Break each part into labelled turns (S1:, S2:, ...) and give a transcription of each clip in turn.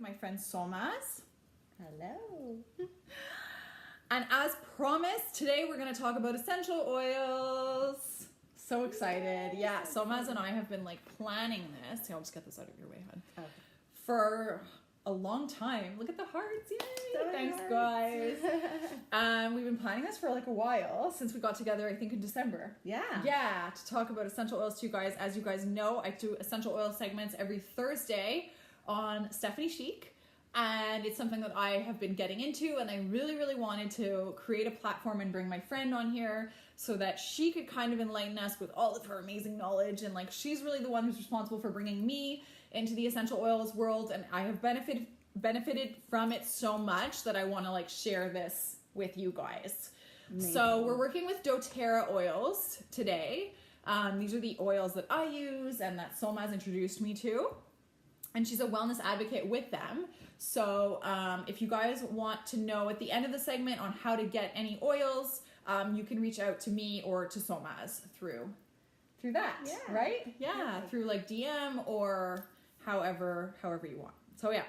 S1: my friend Solmaz.
S2: Hello.
S1: And as promised, today we're going to talk about essential oils. So excited. Yeah, Solmaz and I have been like planning this. I'll just get this out of your way, hon.
S2: Okay.
S1: For a long time. Look at the hearts. Yay.
S2: So
S1: Thanks,
S2: hearts.
S1: guys. We've been planning this for like a while, since we got together, I think in December.
S2: Yeah.
S1: Yeah, to talk about essential oils to you guys. As you guys know, I do essential oil segments every Thursday on Stephaniechic. And it's something that I have been getting into, and I really, really wanted to create a platform and bring my friend on here so that she could kind of enlighten us with all of her amazing knowledge. And like, she's really the one who's responsible for bringing me into the essential oils world, and I have benefited from it so much that I want to like share this with you guys. Amazing. So we're working with doTERRA oils today. These are the oils that I use and that Solmaz introduced me to. And she's a wellness advocate with them. So if you guys want to know at the end of the segment on how to get any oils, you can reach out to me or to Solmaz through that, right? Yeah, through like DM or however you want. So yeah.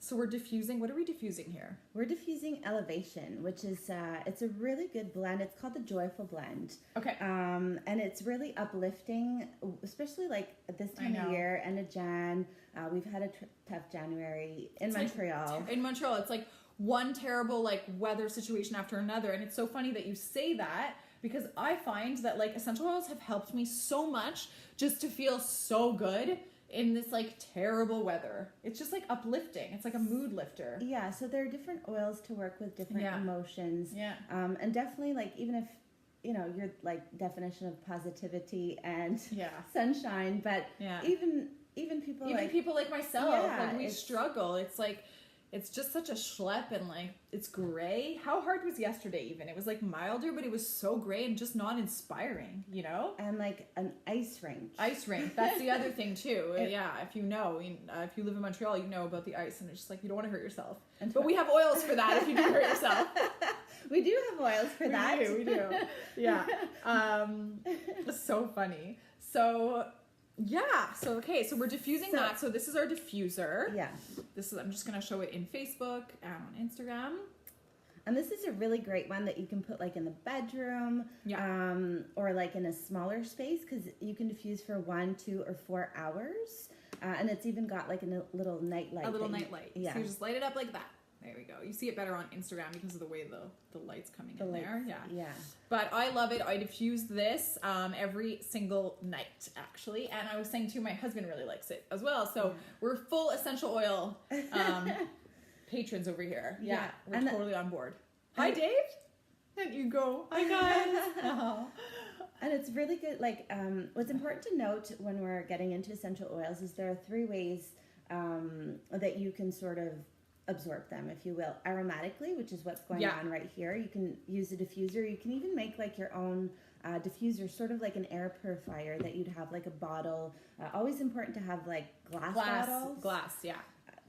S1: So we're diffusing. What are we diffusing here?
S2: We're diffusing Elevation, which is it's a really good blend. It's called the Joyful Blend.
S1: Okay.
S2: And it's really uplifting, especially like at this time of year, end of Jan. We've had a tough January in Montreal.
S1: In Montreal, it's like one terrible like weather situation after another, and it's so funny that you say that because I find that like essential oils have helped me so much just to feel so good in this like terrible weather. It's just like uplifting. It's like a mood lifter.
S2: Yeah, so there are different oils to work with different emotions.
S1: Yeah.
S2: And definitely like even if your like definition of positivity and sunshine, but even people
S1: like myself, like we struggle. It's like it's just such a schlep, and like it's gray. How hard was yesterday even? It was like milder, but it was so gray and just not inspiring, And
S2: like an ice rink.
S1: Ice rink. That's the other thing too. If you live in Montreal, you know about the ice, and it's just like you don't want to hurt yourself. But we have oils for that if you do hurt yourself.
S2: We do have oils for that.
S1: We do. Yeah. So funny. So yeah. So we're diffusing that. So this is our diffuser.
S2: Yeah.
S1: I'm just gonna show it in Facebook and on Instagram.
S2: And this is a really great one that you can put like in the bedroom, or like in a smaller space, because you can diffuse for 1, 2, or 4 hours. And it's even got like a little night light.
S1: A little night light.
S2: Yeah.
S1: So you just light it up like that. There we go. You see it better on Instagram because of the way the light's coming in there. Yeah.
S2: Yeah.
S1: But I love it. I diffuse this every single night, actually. And I was saying too, my husband really likes it as well. So we're full essential oil patrons over here. Yeah. We're totally on board. Hi, Dave. And you go. Hi, guys.
S2: And it's really good. Like, what's important to note when we're getting into essential oils is there are 3 ways that you can sort of absorb them, if you will. Aromatically, which is what's going on right here. You can use a diffuser. You can even make like your own diffuser, sort of like an air purifier that you'd have like a bottle. Always important to have like glass bottles.
S1: Glass, yeah.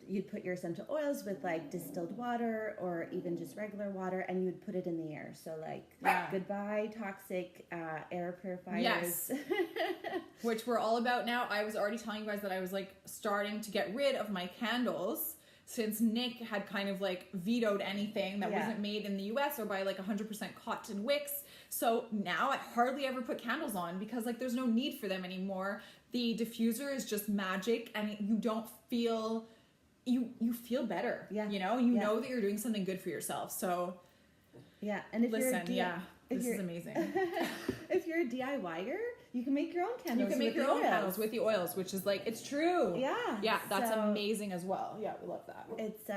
S2: You'd put your essential oils with like distilled water or even just regular water, and you would put it in the air. So like goodbye toxic air purifiers.
S1: Yes. Which we're all about now. I was already telling you guys that I was like starting to get rid of my candles, since Nick had kind of like vetoed anything that wasn't made in the US or by like 100% cotton wicks. So now I hardly ever put candles on because like there's no need for them anymore. The diffuser is just magic, and you don't feel, you feel better. Yeah. You know that you're doing something good for yourself. So
S2: yeah. And if
S1: this is amazing.
S2: If you're a DIYer, you can make your own candles.
S1: You can make your own candles with the oils, which is like, it's true.
S2: Yeah.
S1: Yeah, that's amazing as well. Yeah, we love that.
S2: It's,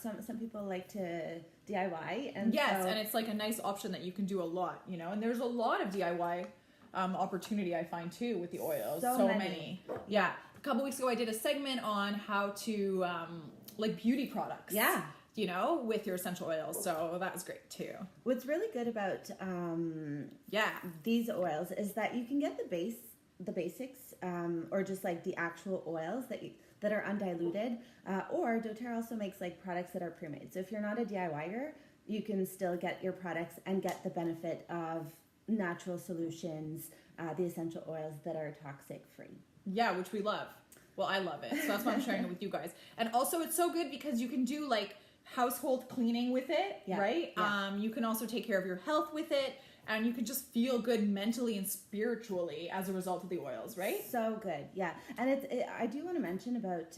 S2: some people like to DIY. And
S1: and it's like a nice option that you can do a lot, and there's a lot of DIY opportunity I find too with the oils. So many. Yeah. A couple weeks ago I did a segment on how to like beauty products. Yeah. With your essential oils. So that was great too.
S2: What's really good about these oils is that you can get the basics, or just like the actual oils that are undiluted, or doTERRA also makes like products that are pre-made. So if you're not a DIYer, you can still get your products and get the benefit of natural solutions, the essential oils that are toxic free.
S1: Yeah, which we love. Well, I love it. So that's why I'm sharing it with you guys. And also it's so good because you can do like household cleaning with it, right?
S2: Yeah.
S1: You can also take care of your health with it, and you can just feel good mentally and spiritually as a result of the oils, right?
S2: So good, yeah. And I do want to mention about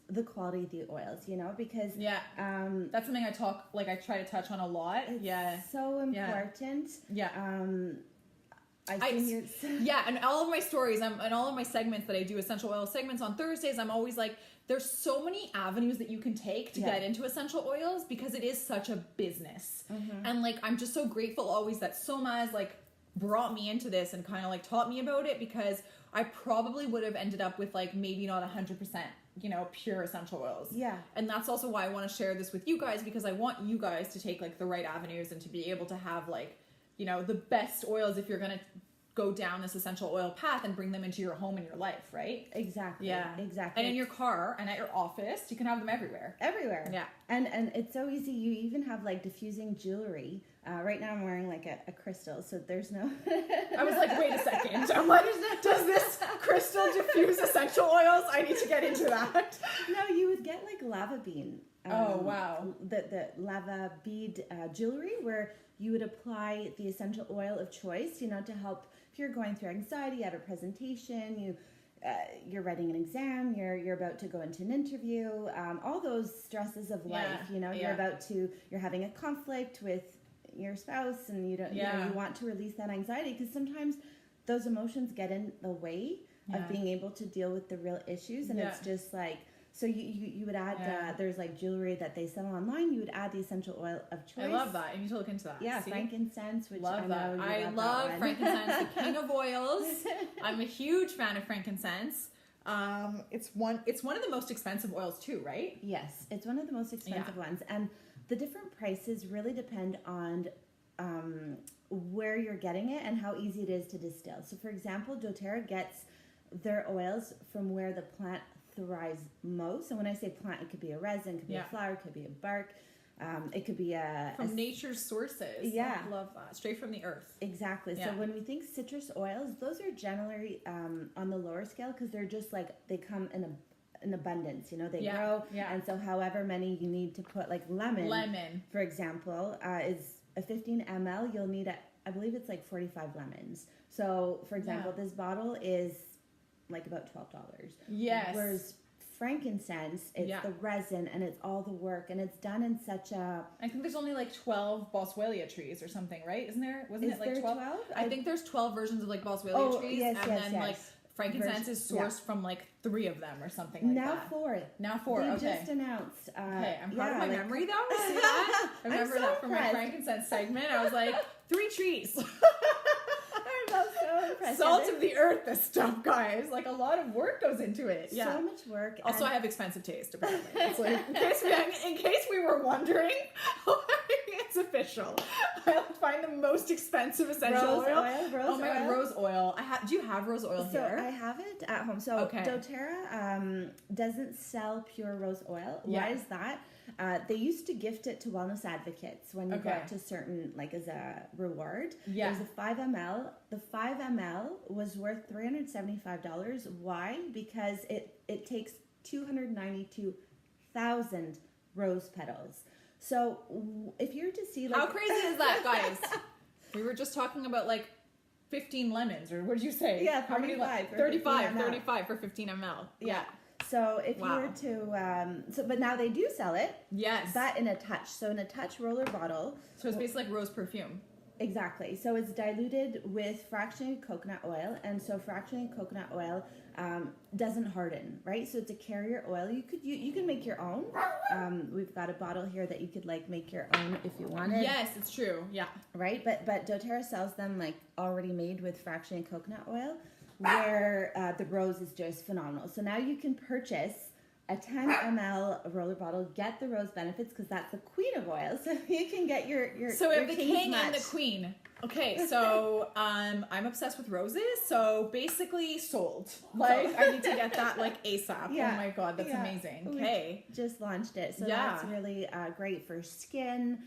S2: the quality of the oils, you know, because
S1: that's something I try to touch on a lot.
S2: It's so important.
S1: And all of my stories, and all of my segments that I do, essential oil segments on Thursdays, I'm always like, there's so many avenues that you can take to get into essential oils because it is such a business. And like, I'm just so grateful always that Soma's like brought me into this and kind of like taught me about it, because I probably would have ended up with like maybe not 100%, you know, pure essential oils.
S2: Yeah.
S1: And that's also why I want to share this with you guys, because I want you guys to take like the right avenues and to be able to have like, you know, the best oils if you're going to go down this essential oil path and bring them into your home and your life, right?
S2: Exactly.
S1: Yeah.
S2: Exactly.
S1: And in your car and at your office, you can have them everywhere.
S2: Everywhere.
S1: Yeah.
S2: And it's so easy. You even have like diffusing jewelry. Right now I'm wearing like a crystal, so there's no...
S1: I was like, wait a second. I'm like, does this crystal diffuse essential oils? I need to get into that.
S2: No, you would get like lava bean.
S1: Oh, wow.
S2: The lava bead jewelry, where you would apply the essential oil of choice, you know, to help if you're going through anxiety at a presentation, you're writing an exam, you're about to go into an interview, all those stresses of life, you know, you're having a conflict with your spouse, and you don't, you know, you want to release that anxiety, because sometimes those emotions get in the way of being able to deal with the real issues, and it's just like, so you would add, there's like jewelry that they sell online, you would add the essential oil of choice.
S1: I love that. You need to look into that.
S2: Yeah,
S1: see?
S2: Frankincense, which
S1: love
S2: I
S1: that.
S2: know
S1: I love frankincense, the king of oils. I'm a huge fan of frankincense. It's one of the most expensive oils too, right?
S2: Yes, it's one of the most expensive ones, and the different prices really depend on where you're getting it and how easy it is to distill. So, for example, doTERRA gets their oils from where the plant thrives most. And when I say plant, it could be a resin, it could be a flower, it could be a bark, it could be
S1: from nature's sources.
S2: Yeah,
S1: I love that. Straight from the earth.
S2: Exactly. So when we think citrus oils, those are generally on the lower scale, because they're just like, they come in abundance, you know, they grow, and so however many you need to put, like lemon for example, is a 15 ml, you'll need I believe it's like 45 lemons. So for example, this bottle is like about $12.
S1: Yes.
S2: Whereas frankincense, it's the resin, and it's all the work, and it's done in such a...
S1: I think there's only like 12 Boswellia trees or something, right? Isn't there? Wasn't it like 12? I think there's 12 versions of like Boswellia trees, like frankincense is sourced from like 3 of them or something like that. Now four.
S2: They just announced.
S1: Okay, I'm proud of my memory though. See that? I remember that from my frankincense segment. I was like, 3 trees.
S2: So impressive.
S1: Salt of the earth, this stuff, guys. Like, a lot of work goes into it. Yeah.
S2: So much work.
S1: Also, I have expensive taste, apparently. It's like, in case we were wondering, it's official. I find the most expensive essential oil. God, rose oil. Do you have rose oil here?
S2: So I have it at home. So doTERRA doesn't sell pure rose oil. Why is that? They used to gift it to wellness advocates when you got to certain, like, as a reward. Yeah. It was a 5 ml. The 5 ml was worth $375. Why? Because it takes 292,000 rose petals. So if you're to see, like...
S1: How crazy is that, guys? We were just talking about, like, 15 lemons, or what did you say?
S2: Yeah, 35.
S1: 35 for 15 ml. Yeah.
S2: So if you were to, but now they do sell it.
S1: Yes.
S2: That in a touch. So in a touch roller bottle.
S1: So it's basically like rose perfume.
S2: Exactly. So it's diluted with fractionated coconut oil, and so fractionated coconut oil doesn't harden, right? So it's a carrier oil. You can make your own. We've got a bottle here that you could like make your own if you wanted.
S1: Yes, it's true. Yeah.
S2: Right. But doTERRA sells them like already made with fractionated coconut oil, where the rose is just phenomenal. So now you can purchase a 10 ml roller bottle, get the rose benefits, because that's the queen of oil. So you can get your
S1: so
S2: your
S1: the king and the queen. Okay, so I'm obsessed with roses. So basically sold. Like I need to get that like ASAP. Yeah. Oh my god, that's amazing. Okay,
S2: we just launched it, so that's really great for skin,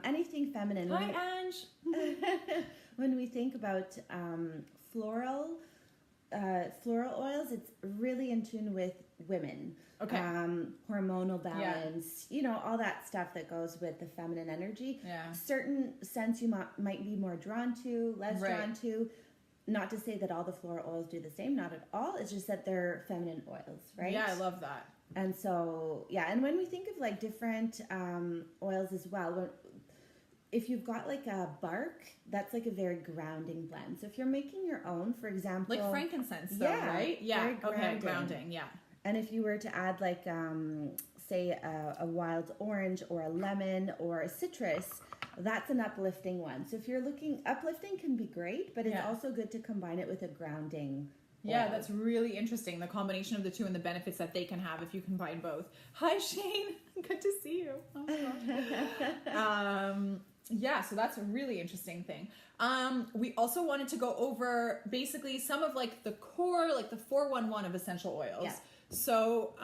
S2: anything feminine.
S1: Hi, Ange.
S2: When we think about floral floral oils, it's really in tune with women.
S1: Okay.
S2: Hormonal balance, all that stuff that goes with the feminine energy.
S1: Yeah.
S2: Certain scents you might be more drawn to, less drawn to. Not to say that all the floral oils do the same, not at all. It's just that they're feminine oils, right?
S1: Yeah, I love that.
S2: And so, and when we think of like different oils as well, if you've got like a bark, that's like a very grounding blend. So if you're making your own, for example,
S1: like frankincense, though, right? Yeah. Okay, grounding. Yeah.
S2: And if you were to add like, say, a wild orange or a lemon or a citrus, that's an uplifting one. So if you're looking, uplifting can be great, but it's also good to combine it with a grounding oil.
S1: Yeah, that's really interesting. The combination of the two and the benefits that they can have if you combine both. Hi, Shane. Good to see you. Oh my gosh. Yeah, so that's a really interesting thing. We also wanted to go over basically some of like the core, like the 411 of essential oils.
S2: Yeah.
S1: So,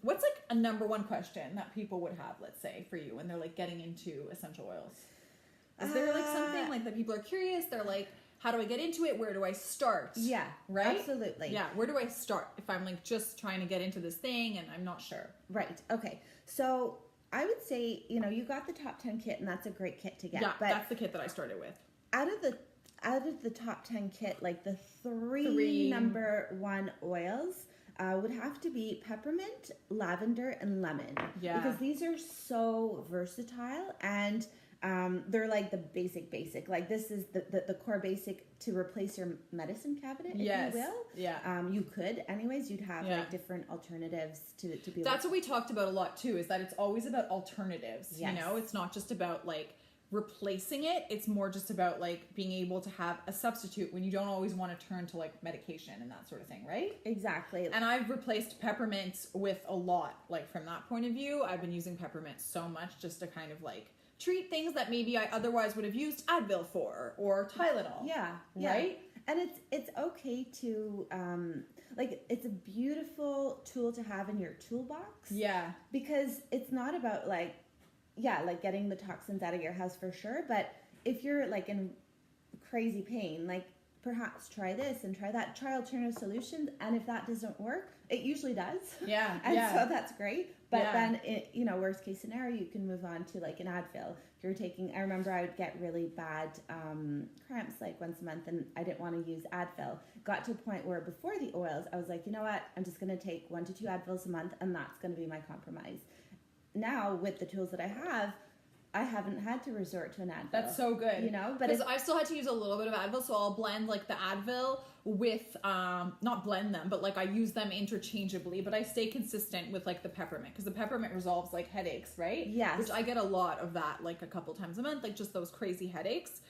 S1: what's like a number one question that people would have, let's say, for you when they're like getting into essential oils? Is there like something like that people are curious? They're like, how do I get into it? Where do I start?
S2: Yeah,
S1: right?
S2: Absolutely.
S1: Yeah, where do I start if I'm like just trying to get into this thing and I'm not sure?
S2: Right. Okay. So I would say, you got the top 10 kit and that's a great kit to get.
S1: Yeah,
S2: but
S1: that's the kit that I started with.
S2: Out of the top 10 kit, like the three number one oils would have to be peppermint, lavender, and lemon.
S1: Yeah.
S2: Because these are so versatile and they're like the basic. Like this is the core basic to replace your medicine cabinet, if you will.
S1: Yeah.
S2: You could, anyways. You'd have like different alternatives to be.
S1: That's what we talked about a lot too. Is that it's always about alternatives.
S2: Yes.
S1: It's not just about like replacing it. It's more just about like being able to have a substitute when you don't always want to turn to like medication and that sort of thing, right?
S2: Exactly.
S1: And I've replaced peppermint with a lot. Like from that point of view, I've been using peppermint so much just to kind of like treat things that maybe I otherwise would have used Advil for or Tylenol.
S2: Yeah.
S1: Right?
S2: And it's okay to like it's a beautiful tool to have in your toolbox.
S1: Yeah.
S2: Because it's not about like getting the toxins out of your house for sure, but if you're like in crazy pain, like perhaps try this and try that, try alternative solutions, and if that doesn't work, it usually does.
S1: Yeah.
S2: And so that's great. But then, worst case scenario, you can move on to like an Advil. If you're taking, I remember I would get really bad cramps like once a month and I didn't want to use Advil. Got to a point where before the oils, I was like, you know what, I'm just going to take 1 to 2 Advils a month and that's going to be my compromise. Now, with the tools that I haven't had to resort to an Advil.
S1: That's so good.
S2: But
S1: because I still had to use a little bit of Advil, so I'll blend like the Advil with, not blend them, but like I use them interchangeably, but I stay consistent with like the peppermint, because the peppermint resolves like headaches, right?
S2: Yes.
S1: Which I get a lot of that like a couple times a month, like just those crazy headaches,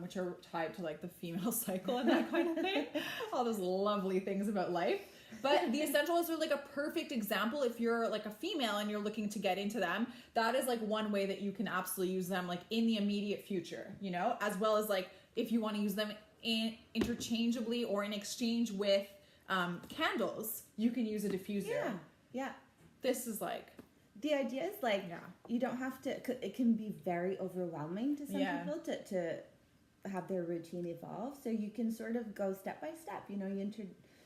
S1: which are tied to like the female cycle and that kind of thing. All those lovely things about life. But the essential oils are like a perfect example if you're like a female and you're looking to get into them. That is like one way that you can absolutely use them like in the immediate future, as well as like if you want to use them interchangeably or in exchange with candles, you can use a diffuser.
S2: Yeah.
S1: This is like...
S2: The idea is like, you don't have to, it can be very overwhelming to some people to have their routine evolve. So you can sort of go step by step,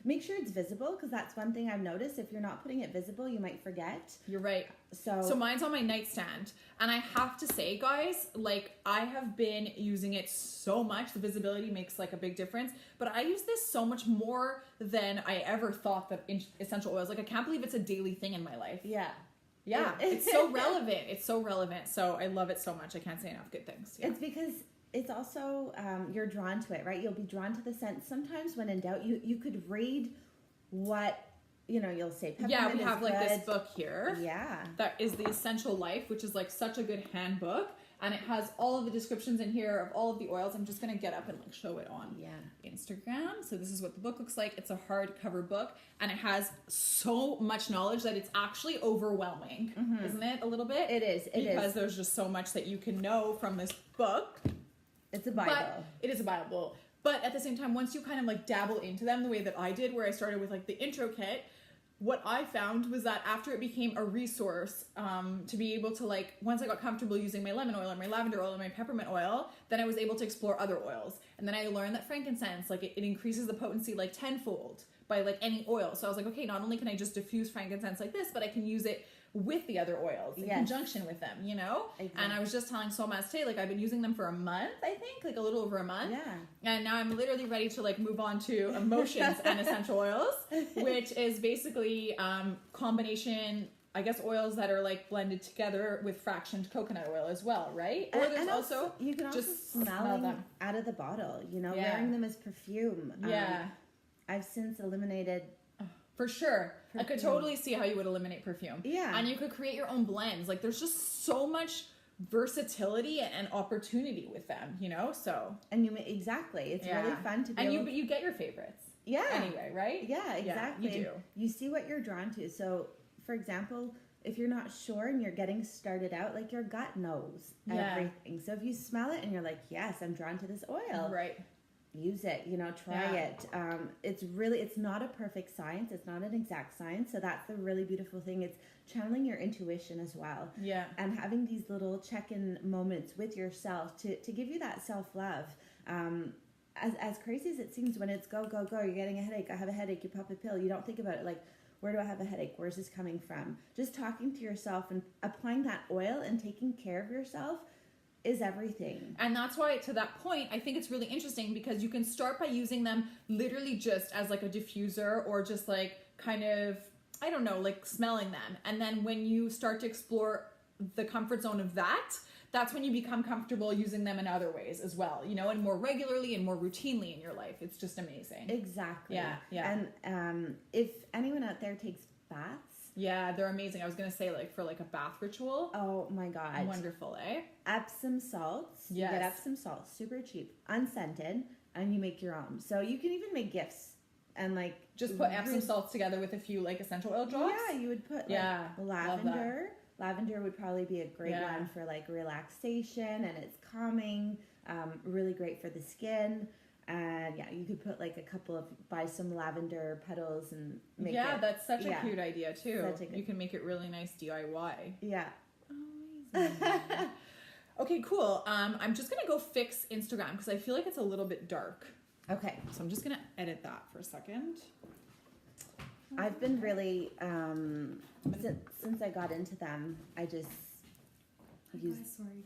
S2: make sure it's visible, because that's one thing I've noticed. If you're not putting it visible, you might forget.
S1: You're right.
S2: So
S1: mine's on my nightstand, and I have to say, guys, like I have been using it so much. The visibility makes like a big difference, but I use this so much more than I ever thought that essential oils. Like I can't believe it's a daily thing in my life.
S2: Yeah,
S1: it's so relevant. It's so relevant. So I love it so much. I can't say enough good things.
S2: It's because it's also, you're drawn to it, right? You'll be drawn to the scent. Sometimes when in doubt, you could read what, you'll say peppermint
S1: we have like
S2: good.
S1: This book here.
S2: Yeah.
S1: That is The Essential Life, which is like such a good handbook. And it has all of the descriptions in here of all of the oils. I'm just going to get up and like show it on Instagram. So this is what the book looks like. It's a hardcover book and it has so much knowledge that it's actually overwhelming. Mm-hmm. Isn't it a little bit?
S2: It is.
S1: Because there's just so much that you can know from this book.
S2: It's a Bible.
S1: It is a Bible. But at the same time, once you kind of like dabble into them the way that I did, where I started with like the intro kit, what I found was that after it became a resource to be able to like, once I got comfortable using my lemon oil and my lavender oil and my peppermint oil, then I was able to explore other oils. And And then I learned that frankincense, like it increases the potency like tenfold by like any oil. So I was like, okay, not only can I just diffuse frankincense like this, but I can use it with the other oils in conjunction with them, you know? Exactly. And I was just telling Solmaz today, like I've been using them for a month, I think, like a little over a month.
S2: Yeah.
S1: And now I'm literally ready to like move on to emotions and essential oils, which is basically combination, I guess, oils that are like blended together with fractioned coconut oil as well, right? Or there's also
S2: you can also smell them out of the bottle, you know, wearing them as perfume.
S1: Yeah.
S2: I've since eliminated.
S1: For sure. Perfume. I could totally see how you would eliminate perfume.
S2: Yeah.
S1: And you could create your own blends. Like there's just so much versatility and opportunity with them, you know? So.
S2: And exactly. It's really fun to be
S1: and you get your favorites.
S2: Yeah.
S1: Anyway, right?
S2: Yeah, exactly.
S1: Yeah, you do.
S2: You see what you're drawn to. So, for example, if you're not sure and you're getting started out, like your gut knows everything. So if you smell it and you're like, yes, I'm drawn to this oil.
S1: Right.
S2: Use it, you know, try it. It's not a perfect science. It's not an exact science. So that's the really beautiful thing. It's channeling your intuition as well.
S1: Yeah.
S2: And having these little check-in moments with yourself to give you that self-love. As crazy as it seems, when it's go, go, go, you're getting a headache, I have a headache, you pop a pill, you don't think about it like, where do I have a headache? Where's this coming from? Just talking to yourself and applying that oil and taking care of yourself is everything.
S1: And that's why, to that point, I think it's really interesting because you can start by using them literally just as like a diffuser or just like kind of, I don't know, like smelling them. And then when you start to explore the comfort zone of that, that's when you become comfortable using them in other ways as well, you know, and more regularly and more routinely in your life. It's just amazing.
S2: Exactly.
S1: Yeah, yeah.
S2: And if anyone out there takes baths,
S1: yeah, they're amazing. I was going to say like for like a bath ritual.
S2: Oh my God.
S1: Wonderful, eh?
S2: Epsom salts.
S1: Yes.
S2: You get Epsom salts, super cheap, unscented, and you make your own. So you can even make gifts and like
S1: just put Epsom salts together with a few like essential oil drops.
S2: Yeah, you would put like lavender. Lavender would probably be a great one for like relaxation, and it's calming, really great for the skin. And yeah, you could put like buy some lavender petals and make it.
S1: Yeah, that's such a cute idea too. You can make it really nice DIY.
S2: Yeah.
S1: Amazing. Okay, cool. I'm just gonna go fix Instagram because I feel like it's a little bit dark.
S2: Okay.
S1: So I'm just gonna edit that for a second.
S2: I've been really since I got into them, I just use.
S1: Sorry.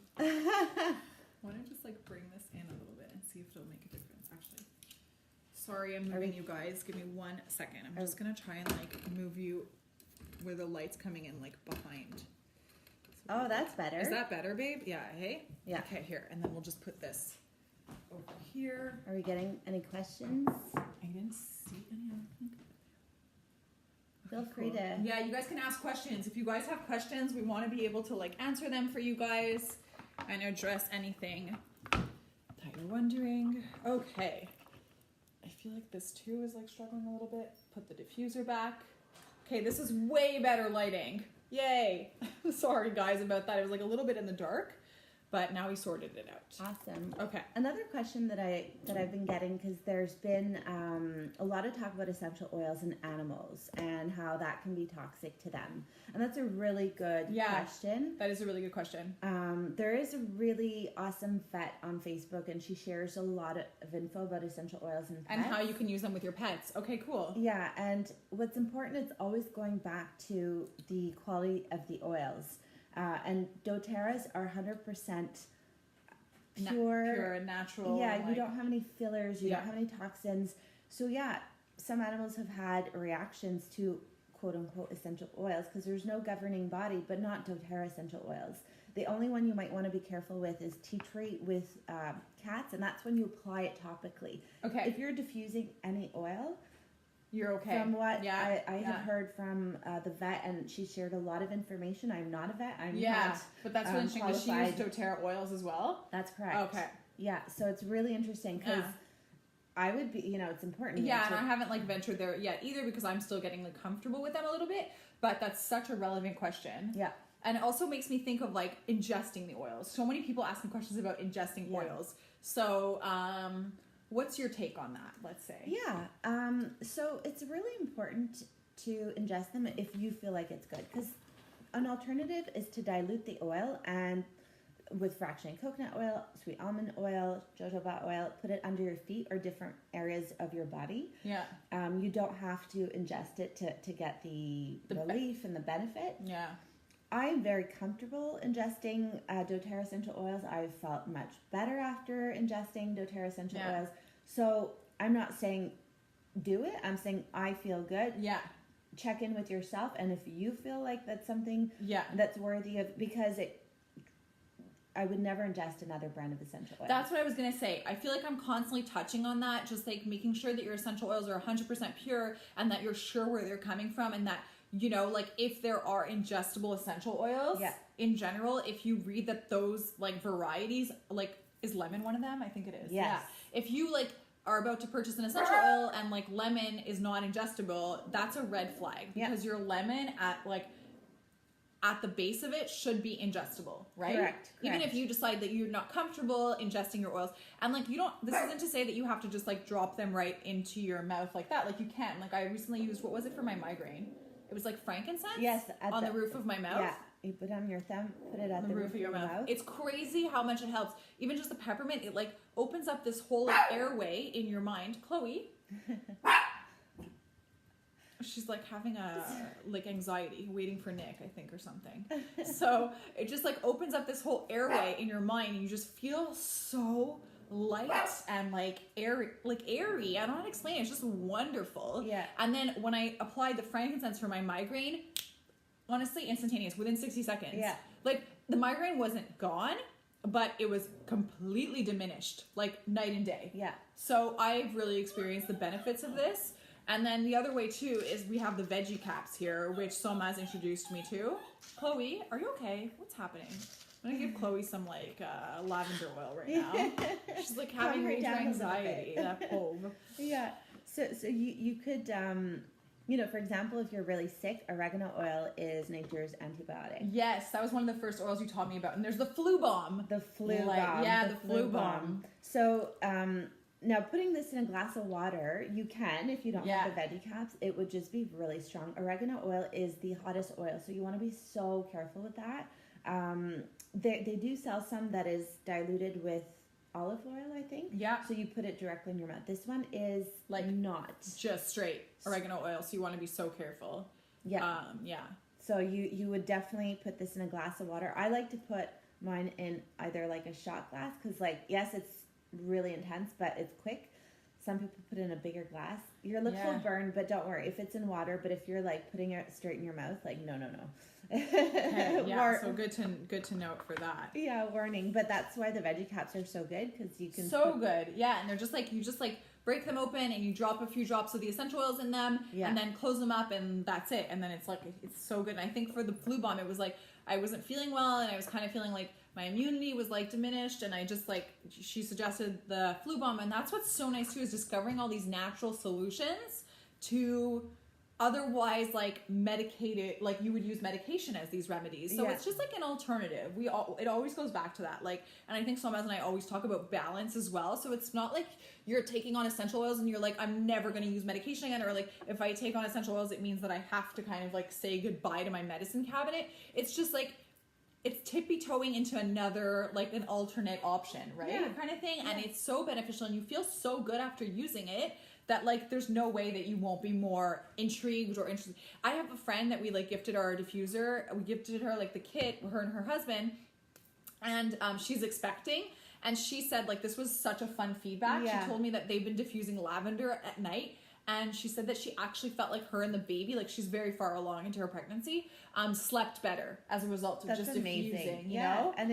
S1: Want to just like bring this in a little bit and see if it'll make a difference. Actually, sorry, I'm moving you guys. Give me 1 second. I'm just gonna try and like move you where the light's coming in, like behind.
S2: So that's better.
S1: Is that better, babe? Yeah. Hey.
S2: Yeah.
S1: Okay. Here, and then we'll just put this over here.
S2: Are we getting any questions?
S1: I didn't see any.
S2: Feel free to.
S1: Yeah, you guys can ask questions. If you guys have questions, we want to be able to like answer them for you guys and address anything that you're wondering. Okay. I feel like this too is like struggling a little bit. Put the diffuser back. Okay, this is way better lighting. Yay. Sorry guys about that. It was like a little bit in the dark, but now we sorted it out.
S2: Awesome.
S1: Okay.
S2: Another question that I've been getting, because there's been a lot of talk about essential oils in animals and how that can be toxic to them, and that's a really good question.
S1: That is a really good question.
S2: There is a really awesome vet on Facebook, and she shares a lot of info about essential oils and pets.
S1: And how you can use them with your pets. Okay, cool.
S2: Yeah, and what's important is always going back to the quality of the oils. And doTERRAs are 100% pure
S1: and natural.
S2: Yeah, you don't have any fillers, you don't have any toxins. So yeah, some animals have had reactions to quote unquote essential oils because there's no governing body, but not doTERRA essential oils. The only one you might want to be careful with is tea tree with cats, and that's when you apply it topically. Okay. If you're diffusing any oil,
S1: you're okay.
S2: From what I have heard from the vet, and she shared a lot of information. I'm not a vet. I'm not.
S1: But that's really interesting. Does she use doTERRA oils as well?
S2: That's correct.
S1: Okay.
S2: Yeah, so it's really interesting because I would be, it's important.
S1: Yeah, and I haven't like ventured there yet either because I'm still getting like comfortable with them a little bit. But that's such a relevant question. Yeah. And it also makes me think of like ingesting the oils. So many people ask me questions about ingesting oils. So, what's your take on that, let's say?
S2: Yeah. So it's really important to ingest them if you feel like it's good. Because an alternative is to dilute the oil and with fractionated coconut oil, sweet almond oil, jojoba oil, put it under your feet or different areas of your body.
S1: Yeah.
S2: You don't have to ingest it to get the relief and the benefit.
S1: Yeah.
S2: I'm very comfortable ingesting doTERRA essential oils. I've felt much better after ingesting doTERRA essential oils. So I'm not saying do it. I'm saying I feel good.
S1: Yeah.
S2: Check in with yourself, and if you feel like that's something that's worthy of, because I would never ingest another brand of essential oil.
S1: That's what I was going to say. I feel like I'm constantly touching on that, just like making sure that your essential oils are 100% pure and that you're sure where they're coming from, and that, you know, like if there are ingestible essential oils in general, if you read that those like varieties, like is lemon one of them? I think it is.
S2: Yes.
S1: Yeah. If you like are about to purchase an essential oil and like lemon is not ingestible, that's a red flag, because your lemon at the base of it should be ingestible, right?
S2: Correct.
S1: Even if you decide that you're not comfortable ingesting your oils, and like you don't, this isn't to say that you have to just like drop them right into your mouth like that. Like you can. Like I recently used, what was it for my migraine? It was like frankincense.
S2: Yes,
S1: on the roof of my mouth.
S2: Yeah, you put it on your thumb, put it at the roof of your mouth.
S1: It's crazy how much it helps. Even just the peppermint, it like opens up this whole like, airway in your mind. Chloe. She's like having a like anxiety, waiting for Nick, I think, or something. So it just like opens up this whole airway in your mind, and you just feel so light and like airy. I don't know how to explain it. It's just wonderful.
S2: Yeah.
S1: And then when I applied the frankincense for my migraine, honestly, instantaneous, within 60 seconds.
S2: Yeah.
S1: Like the migraine wasn't gone, but it was completely diminished, like night and day.
S2: Yeah.
S1: So I've really experienced the benefits of this. And then the other way too is we have the veggie caps here, which Soma's introduced me to. Chloe, are you okay? What's happening? I'm gonna give Chloe some like lavender oil right now. She's like having major anxiety. That pove.
S2: Yeah. So you could you know, for example, if you're really sick, oregano oil is nature's antibiotic.
S1: Yes, that was one of the first oils you taught me about. And there's the flu balm.
S2: The flu balm.
S1: Yeah, the flu balm.
S2: So now, putting this in a glass of water, you can, if you don't have the veggie caps, it would just be really strong. Oregano oil is the hottest oil, so you want to be so careful with that. They do sell some that is diluted with olive oil, I think.
S1: Yeah.
S2: So you put it directly in your mouth. This one is like not.
S1: Just straight oregano oil, so you want to be so careful.
S2: Yeah.
S1: Yeah.
S2: So you would definitely put this in a glass of water. I like to put mine in either like a shot glass, because like, yes, it's really intense, but it's quick. Some people put in a bigger glass. Your lips will burn, but don't worry if it's in water. But if you're like putting it straight in your mouth, like no.
S1: Okay, yeah, so good to note for that.
S2: Yeah, warning. But that's why the veggie caps are so good, because you can
S1: good. Yeah, and they're just like, you just like break them open and you drop a few drops of the essential oils in them, and then close them up, and that's it. And then it's like, it's so good. And I think for the flu balm, it was like I wasn't feeling well, and I was kind of feeling like my immunity was like diminished, and I just like, she suggested the flu balm, and that's what's so nice too, is discovering all these natural solutions to otherwise like medicated, like you would use medication as these remedies. So it's just like an alternative. It always goes back to that. Like, and I think Somaz and I always talk about balance as well. So it's not like you're taking on essential oils and you're like, I'm never going to use medication again. Or like, if I take on essential oils, it means that I have to kind of like say goodbye to my medicine cabinet. It's just like, it's tippy-toeing into another, like an alternate option, right? Kind of thing. Yeah. And it's so beneficial, and you feel so good after using it that like there's no way that you won't be more intrigued or interested. I have a friend that we like gifted our diffuser. We gifted her like the kit, her and her husband, and she's expecting. And she said like this was such a fun feedback. Yeah. She told me that they've been diffusing lavender at night. And she said that she actually felt like her and the baby, like she's very far along into her pregnancy, slept better as a result of just diffusing, you know?
S2: And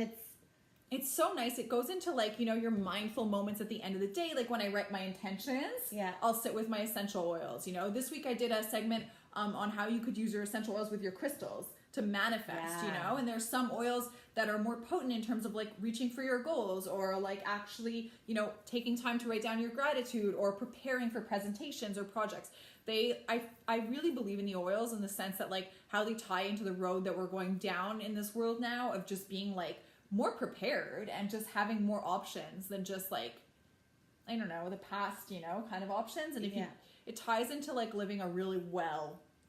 S1: it's so nice. It goes into like, you know, your mindful moments at the end of the day. Like when I write my intentions, I'll sit with my essential oils. You know, this week I did a segment on how you could use your essential oils with your crystals to manifest, you know, and there's some oils that are more potent in terms of like reaching for your goals, or like actually, you know, taking time to write down your gratitude, or preparing for presentations or projects. I really believe in the oils in the sense that like how they tie into the road that we're going down in this world now, of just being like more prepared and just having more options than just like, I don't know, the past, you know, kind of options. And if it ties into like living a really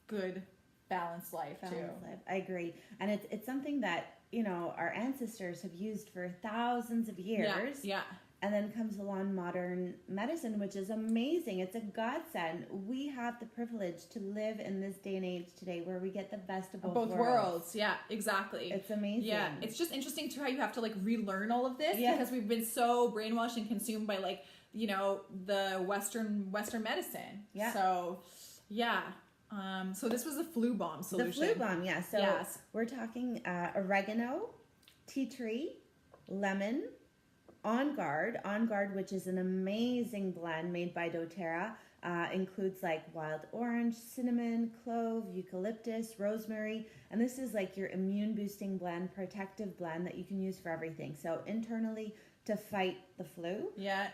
S1: good balanced life too.
S2: I agree. And it's something that you know, our ancestors have used for thousands of years.
S1: Yeah.
S2: And then comes along modern medicine, which is amazing. It's a godsend. We have the privilege to live in this day and age today where we get the best of both worlds.
S1: Yeah, exactly.
S2: It's amazing.
S1: Yeah, it's just interesting too how you have to like relearn all of this
S2: Yes.
S1: because we've been so brainwashed and consumed by like, you know, the Western medicine.
S2: Yeah.
S1: So, yeah. So this was the flu bomb solution.
S2: The flu bomb, yeah. So
S1: yes.
S2: We're talking oregano, tea tree, lemon, On Guard, which is an amazing blend made by doTERRA, includes like wild orange, cinnamon, clove, eucalyptus, rosemary, and this is like your immune boosting blend, protective blend that you can use for everything. So internally to fight the flu.
S1: Yeah.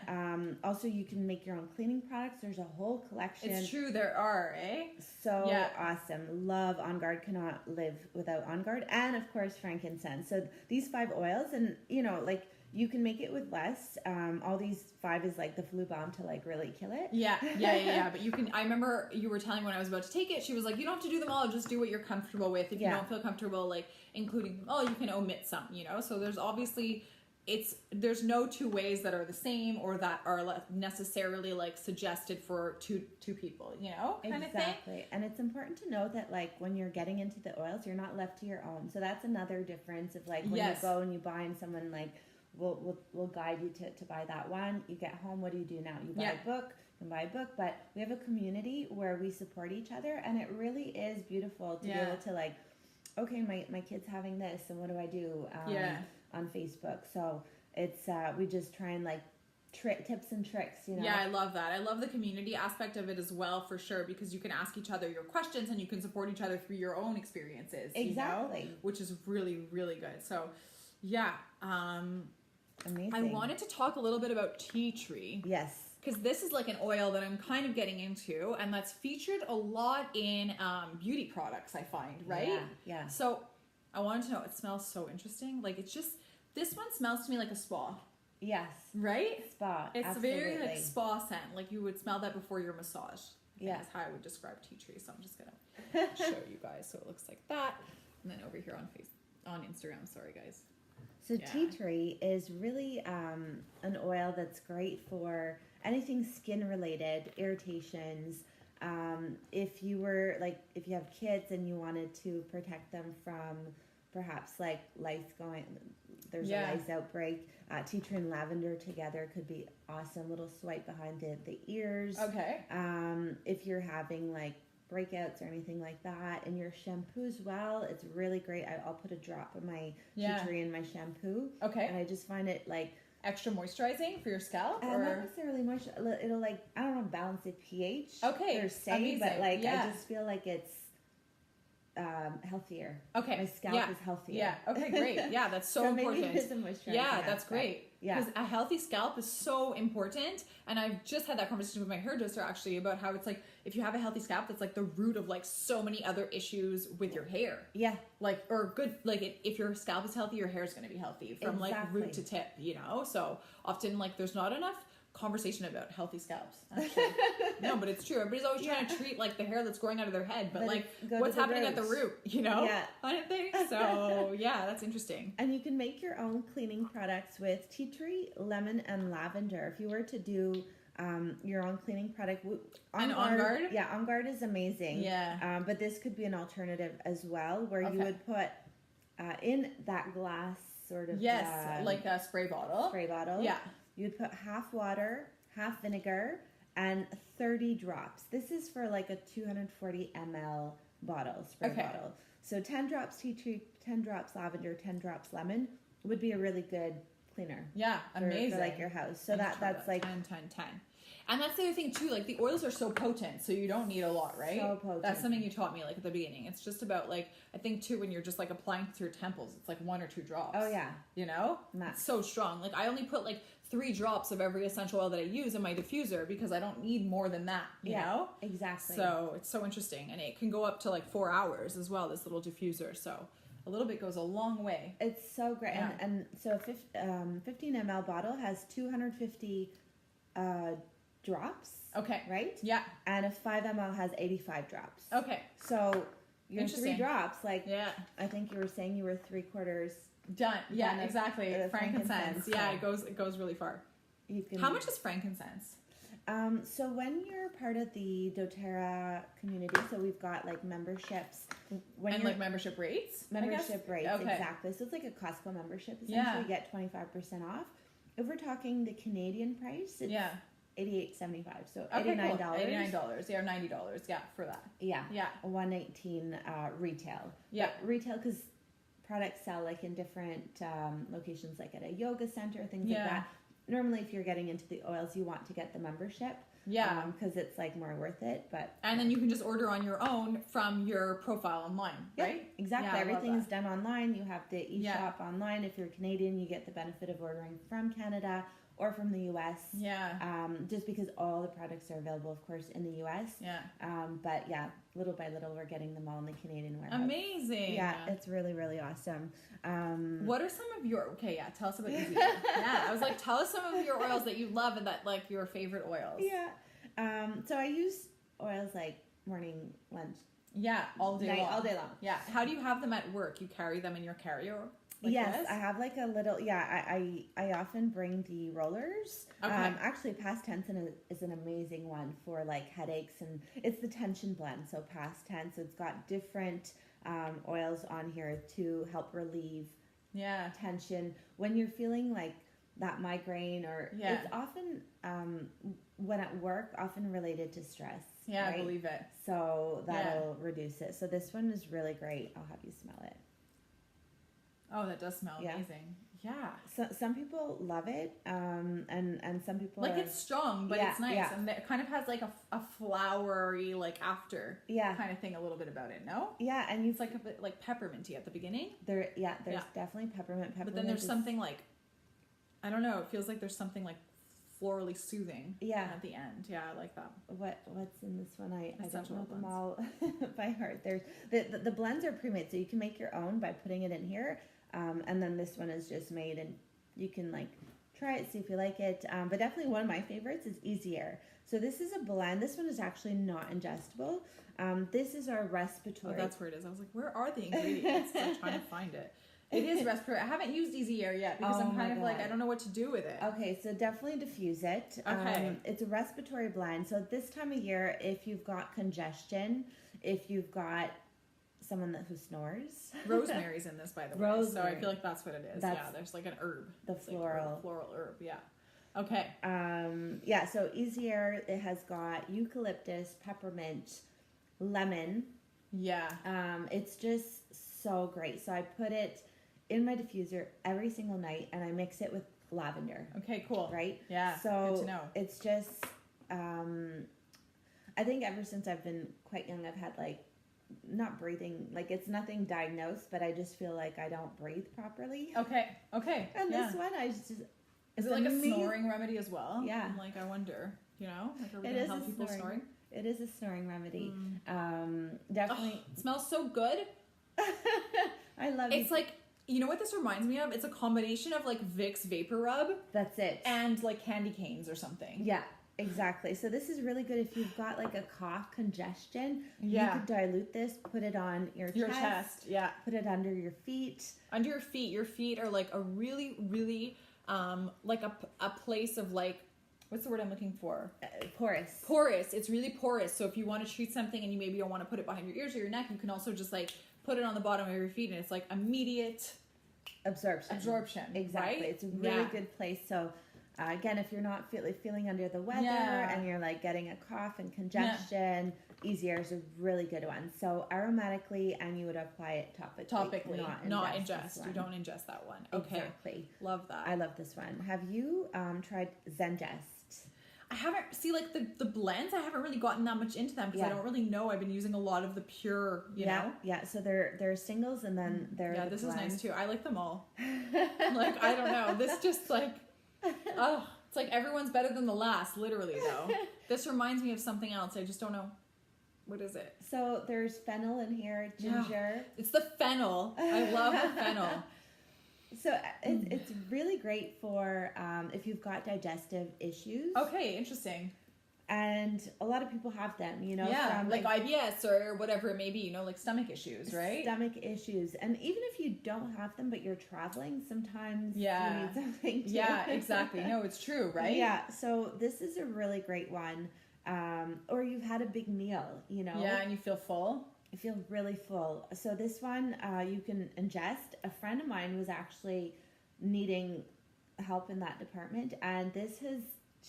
S2: Also, you can make your own cleaning products. There's a whole collection.
S1: It's true, there are, eh?
S2: So awesome. Love On Guard. Cannot live without On Guard. And of course, frankincense. So these 5 oils, and you know, like, you can make it with less. All these 5 is like the flu bomb to like really kill it.
S1: Yeah. But you can, I remember you were telling me when I was about to take it, she was like, you don't have to do them all, just do what you're comfortable with. If you don't feel comfortable, like, including them all, you can omit some, you know? So there's obviously, there's no 2 ways that are the same or that are necessarily like suggested for two people, you know, kind of thing.
S2: Exactly. And it's important to know that like when you're getting into the oils, you're not left to your own. So that's another difference of like when you go and you buy and someone like will guide you to buy that one. You get home, what do you do now? You buy a book. You can buy a book, but we have a community where we support each other, and it really is beautiful to be able to like, okay, my kid's having this, and what do I do? On Facebook. So it's we just try and like tips and tricks, you know.
S1: Yeah, I love that. I love the community aspect of it as well, for sure, because you can ask each other your questions and you can support each other through your own experiences.
S2: Exactly.
S1: You know? Which is really, really good. So yeah.
S2: Amazing.
S1: I wanted to talk a little bit about tea tree.
S2: Yes.
S1: Because this is like an oil that I'm kind of getting into, and that's featured a lot in beauty products, I find, right?
S2: Yeah.
S1: So I wanted to know, it smells so interesting. Like, it's just, this one smells to me like a spa.
S2: Yes.
S1: Right?
S2: Spa.
S1: It's
S2: absolutely.
S1: very like spa scent. Like you would smell that before your massage.
S2: Yeah.
S1: That's how I would describe tea tree. So I'm just going to show you guys. So it looks like that. And then over here on Instagram. Sorry, guys.
S2: So tea tree is really an oil that's great for anything skin related, irritations. If you have kids and you wanted to protect them from perhaps like there's a lice outbreak, tea tree and lavender together could be awesome. Little swipe behind the ears.
S1: Okay.
S2: If you're having like breakouts or anything like that in your shampoo as well, it's really great. I'll put a drop of my tea tree in my shampoo.
S1: Okay.
S2: And I just find it like
S1: extra moisturizing for your scalp,
S2: or not necessarily much. It'll like, I don't know, balance the pH.
S1: Okay.
S2: Per se, amazing. But like I just feel like it's healthier.
S1: Okay.
S2: My scalp is healthier.
S1: Yeah. Okay, great. Yeah, that's so important.
S2: Maybe it is a moisturizing
S1: that's
S2: aspect.
S1: great.
S2: Yeah.
S1: Because a healthy scalp is so important. And I've just had that conversation with my hairdresser actually about how it's like, if you have a healthy scalp, that's like the root of like so many other issues with your hair.
S2: Yeah.
S1: Like, or good, like if your scalp is healthy, your hair is going to be healthy from like root to tip, you know? So often like there's not enough conversation about healthy scalps, actually. No, but it's true. Everybody's always trying to treat like the hair that's growing out of their head, but like what's happening at the root, you know?
S2: Yeah.
S1: Kind of thing. So yeah, that's interesting.
S2: And you can make your own cleaning products with tea tree, lemon, and lavender. If you were to do your own cleaning product,
S1: On Guard?
S2: Yeah, On Guard is amazing.
S1: Yeah.
S2: But this could be an alternative as well, where you would put in that glass sort of
S1: like a spray bottle. Yeah.
S2: You'd put half water, half vinegar, and 30 drops. This is for like a 240 ml spray bottle. So 10 drops tea tree, 10 drops lavender, 10 drops lemon would be a really good cleaner.
S1: Yeah, amazing.
S2: For like your house. So that's like
S1: 10. And that's the other thing too, like the oils are so potent, so you don't need a lot, right?
S2: So potent.
S1: That's something you taught me like at the beginning. It's just about like, I think too, when you're just like applying to your temples, it's like 1 or 2 drops.
S2: Oh yeah.
S1: You know?
S2: Max.
S1: It's so strong. Like I only put like 3 drops of every essential oil that I use in my diffuser because I don't need more than that, you know?
S2: Exactly.
S1: So it's so interesting. And it can go up to like 4 hours as well, this little diffuser. So a little bit goes a long way.
S2: It's so great.
S1: Yeah.
S2: And so 15 ml bottle has 250 drops.
S1: Okay.
S2: Right?
S1: Yeah.
S2: And a 5 ml has 85 drops.
S1: Okay.
S2: So your 3
S1: Interesting.
S2: drops, like
S1: Yeah.
S2: I think you were saying you were 3/4
S1: Done. Yeah,
S2: done of
S1: exactly. Frankincense. Yeah,
S2: so
S1: it goes really far.
S2: you can.
S1: How much is frankincense?
S2: So when you're part of the doTERRA community, so we've got like memberships. When
S1: And
S2: you're,
S1: like membership rates? I guess?
S2: membership rates,
S1: Okay.
S2: exactly. So it's like a Costco membership. Essentially,
S1: Yeah.
S2: you get 25% off. If we're talking the Canadian price, it's
S1: Yeah.
S2: $88.75. So
S1: Okay,
S2: $89.
S1: cool. $89. Yeah, or $90. Yeah, for that.
S2: Yeah.
S1: Yeah.
S2: $119 retail.
S1: Yeah.
S2: But retail, because products sell like in different locations, like at a yoga center, things like
S1: Yeah.
S2: that. Normally, if you're getting into the oils, you want to get the membership.
S1: Yeah.
S2: Because it's like more worth it. But
S1: And then you can just order on your own from your profile online,
S2: yeah,
S1: right?
S2: exactly.
S1: Yeah, I love
S2: Everything is
S1: that.
S2: done online. You have the
S1: Yeah.
S2: e-shop online. If you're Canadian, you get the benefit of ordering from Canada or from the US.
S1: Yeah.
S2: Just because all the products are available, of course, in the US.
S1: Yeah.
S2: But yeah, little by little, we're getting them all in the Canadian warehouse.
S1: Amazing.
S2: Yeah, it's really, really awesome.
S1: What are some of your tell us about Easy. Yeah, I was like, tell us some of your oils that you love and that like your favorite oils.
S2: Yeah. So I use oils like morning, lunch,
S1: Yeah, all day
S2: night,
S1: long.
S2: all day long.
S1: Yeah. How do you have them at work? You carry them in your carrier? Like
S2: Yes,
S1: this?
S2: I have like a little. Yeah, I often bring the rollers.
S1: Okay.
S2: Actually, past tense is an amazing one for like headaches, and it's the tension blend. So past tense, it's got different oils on here to help relieve
S1: Yeah.
S2: tension when you're feeling like that migraine, or
S1: Yeah.
S2: it's often when at work, often related to stress.
S1: Yeah,
S2: right?
S1: I believe it.
S2: So that'll reduce it. So this one is really great. I'll have you smell it.
S1: Oh, that does smell
S2: Yeah.
S1: amazing. Yeah.
S2: So some people love it, and some people
S1: Like
S2: are,
S1: it's strong, but
S2: Yeah,
S1: it's nice.
S2: yeah.
S1: And it kind of has like a flowery, like after
S2: yeah,
S1: kind of thing a little bit about it, no?
S2: yeah, and you
S1: It's like a bit like pepperminty at the beginning.
S2: there's
S1: Yeah.
S2: definitely peppermint.
S1: But then there's
S2: is-
S1: something like, I don't know, it feels like there's something like florally soothing
S2: Yeah.
S1: at the end. Yeah, I like that.
S2: What's in this one? I don't
S1: Essential
S2: know them
S1: blends.
S2: all by heart. There's the blends are pre-made, so you can make your own by putting it in here. And then this one is just made, and you can like try it, see if you like it. But definitely one of my favorites is Easy Air. So this is a blend. This one is actually not ingestible. This is our
S1: Oh,
S2: respiratory.
S1: that's where it is. I was like, where are the ingredients? I'm trying to find it. It is respiratory. I haven't used Easy Air yet because
S2: Oh
S1: I'm
S2: my
S1: kind of like,
S2: God.
S1: I don't know what to do with it.
S2: Okay, so definitely diffuse it.
S1: Okay.
S2: It's a respiratory blend. So this time of year, if you've got congestion, if you've got someone who snores,
S1: Rosemary's in this, by the way. So I
S2: Rosemary.
S1: feel like that's what it is.
S2: That's
S1: Yeah, there's like an herb.
S2: the
S1: It's like
S2: floral.
S1: floral herb. Yeah. Okay.
S2: Yeah, so Easy Air, it has got eucalyptus, peppermint, lemon.
S1: Yeah.
S2: It's just so great. So I put it in my diffuser every single night, and I mix it with lavender.
S1: Okay, cool.
S2: Right?
S1: Yeah.
S2: So
S1: good to know.
S2: it's just, I think ever since I've been quite young, I've had like, not breathing, like it's nothing diagnosed, but I just feel like I don't breathe properly.
S1: Okay. Okay.
S2: And
S1: yeah.
S2: this one, I just,
S1: Is
S2: it's
S1: it like
S2: amazing.
S1: a snoring remedy as well?
S2: Yeah.
S1: I'm like, I wonder, you know? Like, are we
S2: It
S1: going to
S2: is
S1: help
S2: a
S1: people
S2: snoring.
S1: snoring?
S2: It is a snoring remedy.
S1: Oh,
S2: Definitely.
S1: it smells so good.
S2: I love
S1: It's like, you know what this reminds me of? It's a combination of like Vicks Vapor Rub
S2: That's it.
S1: and like candy canes or something.
S2: Yeah, exactly. So this is really good if you've got like a cough, congestion.
S1: Yeah.
S2: You could dilute this, put it on your
S1: chest. Yeah.
S2: put it under your feet.
S1: Under your feet. Your feet are like a really, really, like a place of like, what's the word I'm looking for?
S2: Porous.
S1: Porous. It's really porous. So if you want to treat something and you maybe don't want to put it behind your ears or your neck, you can also just like put it on the bottom of your feet, and it's like immediate
S2: Absorption.
S1: Right?
S2: Exactly. It's a really
S1: Yeah.
S2: good place. So again, if you're not feeling under the weather
S1: Yeah.
S2: and you're like getting a cough and congestion, Easy Air is a really good one. So aromatically, and you would apply it topically.
S1: Not
S2: ingest
S1: ingest.
S2: this
S1: You
S2: one.
S1: don't ingest that one. Okay.
S2: Exactly.
S1: Love that.
S2: I love this one. Have you tried Zengest?
S1: I haven't like the blends. I haven't really gotten that much into them because I
S2: Yeah.
S1: don't really know. I've been using a lot of the pure, you know.
S2: Yeah. So they're singles, and then they're
S1: Yeah,
S2: the
S1: this is nice
S2: blends.
S1: too. I like them all. Like I don't know. This just like, oh, it's like everyone's better than the last. Literally though. This reminds me of something else. I just don't know. What is it?
S2: So there's fennel in here, ginger.
S1: It's the fennel. I love the fennel.
S2: So it's really great for if you've got digestive issues.
S1: Okay, interesting.
S2: And a lot of people have them,
S1: Yeah,
S2: from
S1: like IBS or whatever it may be, like stomach issues, right?
S2: Stomach issues. And even if you don't have them, but you're traveling, sometimes you need something too.
S1: Yeah, exactly. No, it's true, right?
S2: Yeah, so this is a really great one. Or you've had a big meal,
S1: Yeah, and you feel full.
S2: I feel really full. So this one you can ingest. A friend of mine was actually needing help in that department, and this has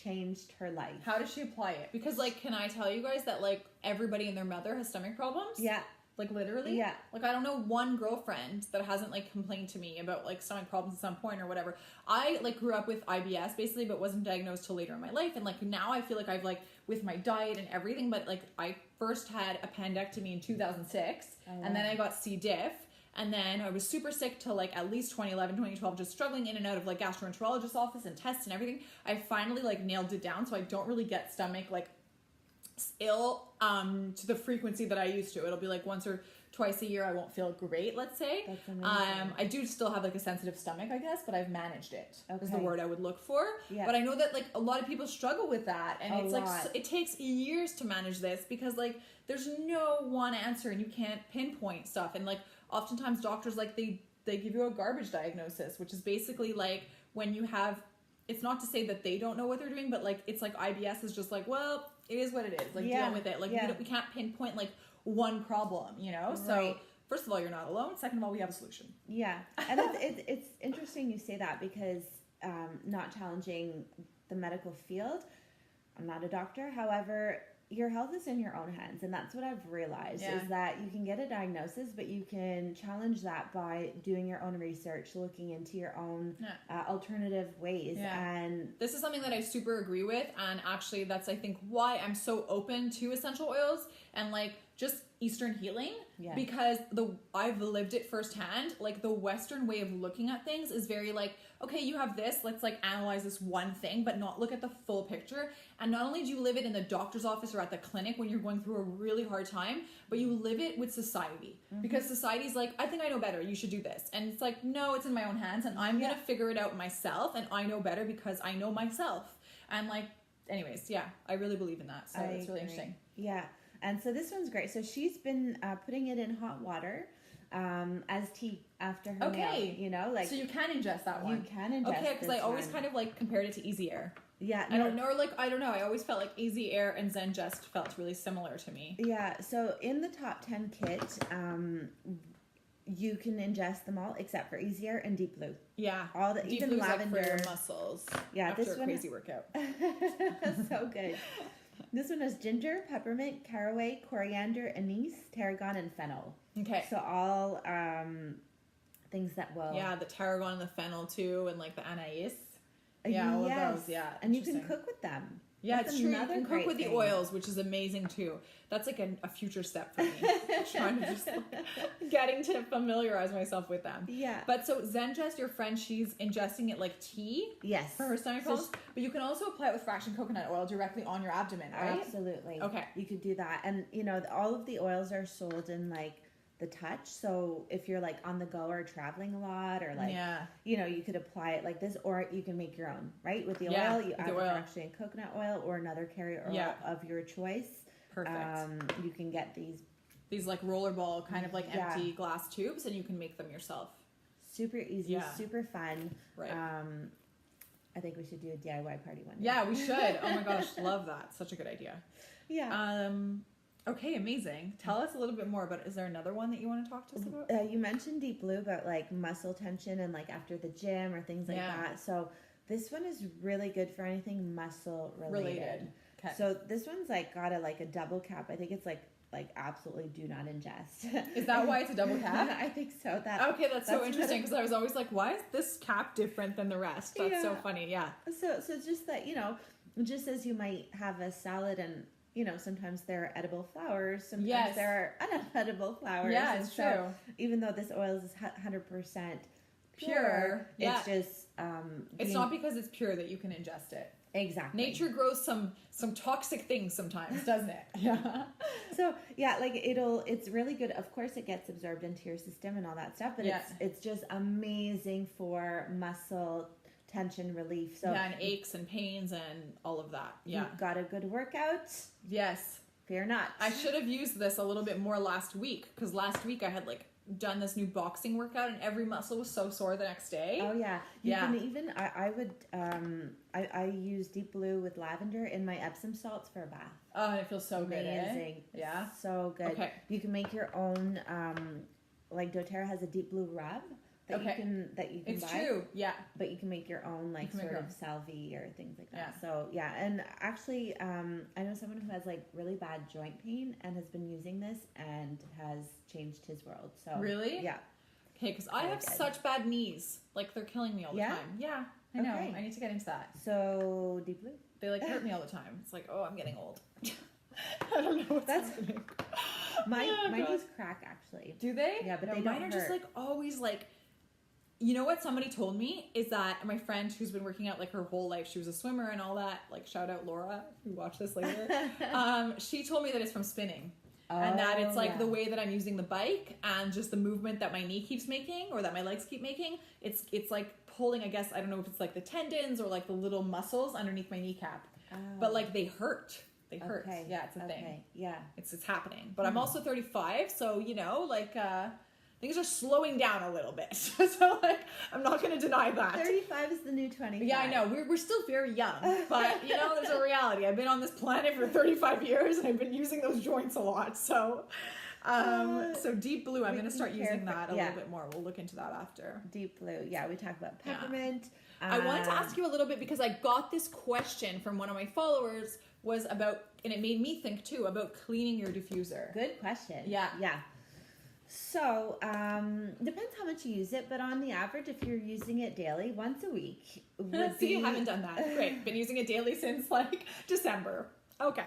S2: changed her life.
S1: How does she apply it? Because, like, can I tell you guys that, like, everybody and their mother has stomach problems?
S2: Yeah.
S1: Like, literally?
S2: Yeah.
S1: Like, I don't know one girlfriend that hasn't, like, complained to me about, like, stomach problems at some point or whatever. I, like, grew up with IBS, basically, but wasn't diagnosed till later in my life. And, like, now I feel like I've, like, with my diet and everything, but, like, I first had a appendectomy in 2006, and then I got C. diff. And then I was super sick till like at least 2011, 2012, just struggling in and out of like gastroenterologist's office and tests and everything. I finally like nailed it down, so I don't really get stomach like ill to the frequency that I used to. It'll be like once or twice a year I won't feel great, let's say.
S2: That's amazing.
S1: I do still have like a sensitive stomach, I guess, but I've managed it. Is the
S2: Okay.
S1: word I would look for.
S2: Yeah.
S1: But I know that like a lot of people struggle with that, and
S2: A
S1: it's
S2: lot.
S1: like it takes years to manage this because like there's no one answer and you can't pinpoint stuff. And like oftentimes doctors like they give you a garbage diagnosis, which is basically like when you have, it's not to say that they don't know what they're doing, but like it's like IBS is just like, well, it is what it is, like deal with it, like we can't pinpoint like one problem, so first of all, you're not alone. Second of all, we have a solution.
S2: Yeah. And it's interesting you say that because not challenging the medical field, I'm not a doctor, however, your health is in your own hands, and that's what I've realized is that you can get a diagnosis, but you can challenge that by doing your own research, looking into your own alternative ways. And
S1: this is something that I super agree with, and actually that's I think why I'm so open to essential oils and like just Eastern healing, because I've lived it firsthand. Like the Western way of looking at things is very like, okay, you have this, let's like analyze this one thing, but not look at the full picture. And not only do you live it in the doctor's office or at the clinic when you're going through a really hard time, but you live it with society, because society's like, I think I know better, you should do this. And it's like, no, it's in my own hands, and I'm gonna figure it out myself, and I know better because I know myself. And like, anyways, I really believe in that. So it's really interesting.
S2: Yeah. And so this one's great. So she's been putting it in hot water as tea after her meal, like. So
S1: you can ingest that one.
S2: You can ingest.
S1: Okay, because I always kind of like compared it to Easy Air.
S2: Yeah.
S1: I don't know, I don't know. I always felt like Easy Air and Zengest felt really similar to me.
S2: Yeah. So in the top 10 kit, you can ingest them all except for Easy Air and Deep Blue.
S1: Yeah.
S2: All the
S1: Deep
S2: even
S1: Blue's
S2: lavender.
S1: Like for your muscles.
S2: Yeah.
S1: After
S2: this
S1: a
S2: one,
S1: crazy workout.
S2: So good. This one has ginger, peppermint, caraway, coriander, anise, tarragon, and fennel.
S1: Okay.
S2: So all things that will.
S1: Yeah, the tarragon and the fennel too, and like the anise. Yeah, all of those. Yeah,
S2: and you can cook with them.
S1: Yeah,
S2: That's
S1: it's true. You
S2: another
S1: can cook
S2: great
S1: with
S2: thing.
S1: the oils, which is amazing too. That's like a future step for me. Trying to just getting to familiarize myself with them.
S2: Yeah.
S1: But so Zengest, your friend, she's ingesting it like tea.
S2: Yes.
S1: For her stomach problems. But you can also apply it with fraction coconut oil directly on your abdomen, right?
S2: Absolutely.
S1: Okay.
S2: You could do that. And, all of the oils are sold in like the touch. So if you're like on the go or traveling a lot or like, you could apply it like this, or you can make your own, right? With the oil, you add actually a coconut oil or another carrier oil of your choice.
S1: Perfect.
S2: You can get these
S1: like rollerball kind of like empty glass tubes, and you can make them yourself.
S2: Super easy, super fun.
S1: Right.
S2: I think we should do a DIY party one day.
S1: Yeah, we should. Oh my gosh, love that. Such a good idea.
S2: Yeah.
S1: Okay, amazing. Tell us a little bit more about it. Is there another one that you want to talk to us about?
S2: You mentioned Deep Blue about like muscle tension and like after the gym or things like that. So this one is really good for anything muscle related.
S1: Okay.
S2: So this one's like got a double cap. I think it's like absolutely do not ingest.
S1: Is that why it's a double cap?
S2: I think so.
S1: That's so interesting, because I was always like, why is this cap different than the rest? That's so funny. Yeah.
S2: So it's just that, just as you might have a salad and sometimes there are edible flowers, sometimes there are unedible flowers.
S1: Yeah, it's true.
S2: Even though this oil is 100% pure, it's just
S1: it's not because it's pure that you can ingest it.
S2: Exactly.
S1: Nature grows some toxic things sometimes, doesn't it? Yeah.
S2: So it's really good. Of course, it gets absorbed into your system and all that stuff, but it's just amazing for muscle tension relief. So
S1: yeah, and aches and pains and all of that. Yeah.
S2: you got a good workout.
S1: Yes.
S2: Fear not.
S1: I should have used this a little bit more last week, because last week I had like done this new boxing workout and every muscle was so sore the next day.
S2: Oh yeah, you
S1: Yeah.
S2: can even. I would. I use Deep Blue with lavender in my Epsom salts for a bath.
S1: Oh, and it feels so good.
S2: Amazing.
S1: Yeah.
S2: So good.
S1: Okay.
S2: You can make your own. Like doTERRA has a Deep Blue rub that
S1: Okay.
S2: you can
S1: It's
S2: buy.
S1: true. Yeah.
S2: But you can make your own, like,
S1: can make
S2: sort
S1: your
S2: of salve or things like that.
S1: Yeah.
S2: So yeah, and actually, I know someone who has like really bad joint pain and has been using this and has changed his world. So
S1: Really?
S2: yeah.
S1: Okay, because I have
S2: good.
S1: such bad knees. Like, they're killing me all the
S2: Yeah?
S1: time. Yeah, I know.
S2: Okay.
S1: I need to get into that.
S2: So Deep Blue.
S1: They like hurt me all the time. It's like, oh, I'm getting old. I don't know what's
S2: That's-
S1: happening.
S2: My
S1: Oh,
S2: my
S1: God.
S2: knees crack actually.
S1: Do they?
S2: Yeah, but
S1: no,
S2: they
S1: mine
S2: don't
S1: are just
S2: hurt.
S1: like always like. You know what somebody told me is that my friend who's been working out like her whole life, she was a swimmer and all that. Like, shout out Laura, if you watch this later. She told me that it's from spinning. And that it's like the way that I'm using the bike and just the movement that my knee keeps making or that my legs keep making. It's like pulling, I guess, I don't know if it's like the tendons or like the little muscles underneath my kneecap. But like they hurt. They hurt.
S2: Okay.
S1: Yeah, it's a thing.
S2: Okay. Yeah.
S1: It's happening. But I'm also 35, so you know, like things are slowing down a little bit. So like I'm not gonna deny that.
S2: 35 is the new 25.
S1: Yeah, I know. We're still very young, but you know, there's a reality. I've been on this planet for 35 years, and I've been using those joints a lot. So, so Deep Blue, I'm
S2: we
S1: going to
S2: can
S1: start
S2: care
S1: using
S2: for-
S1: that a
S2: yeah.
S1: little bit more. We'll look into that after.
S2: Deep Blue. Yeah, we talked about
S1: Yeah.
S2: peppermint.
S1: I wanted to ask you a little bit because I got this question from one of my followers was about, and it made me think too about cleaning your diffuser.
S2: Good question.
S1: Yeah.
S2: Yeah. So, depends how much you use it, but on the average, if you're using it daily, once a week would
S1: See,
S2: be...
S1: you haven't done that. Great. Been using it daily since like December. Okay.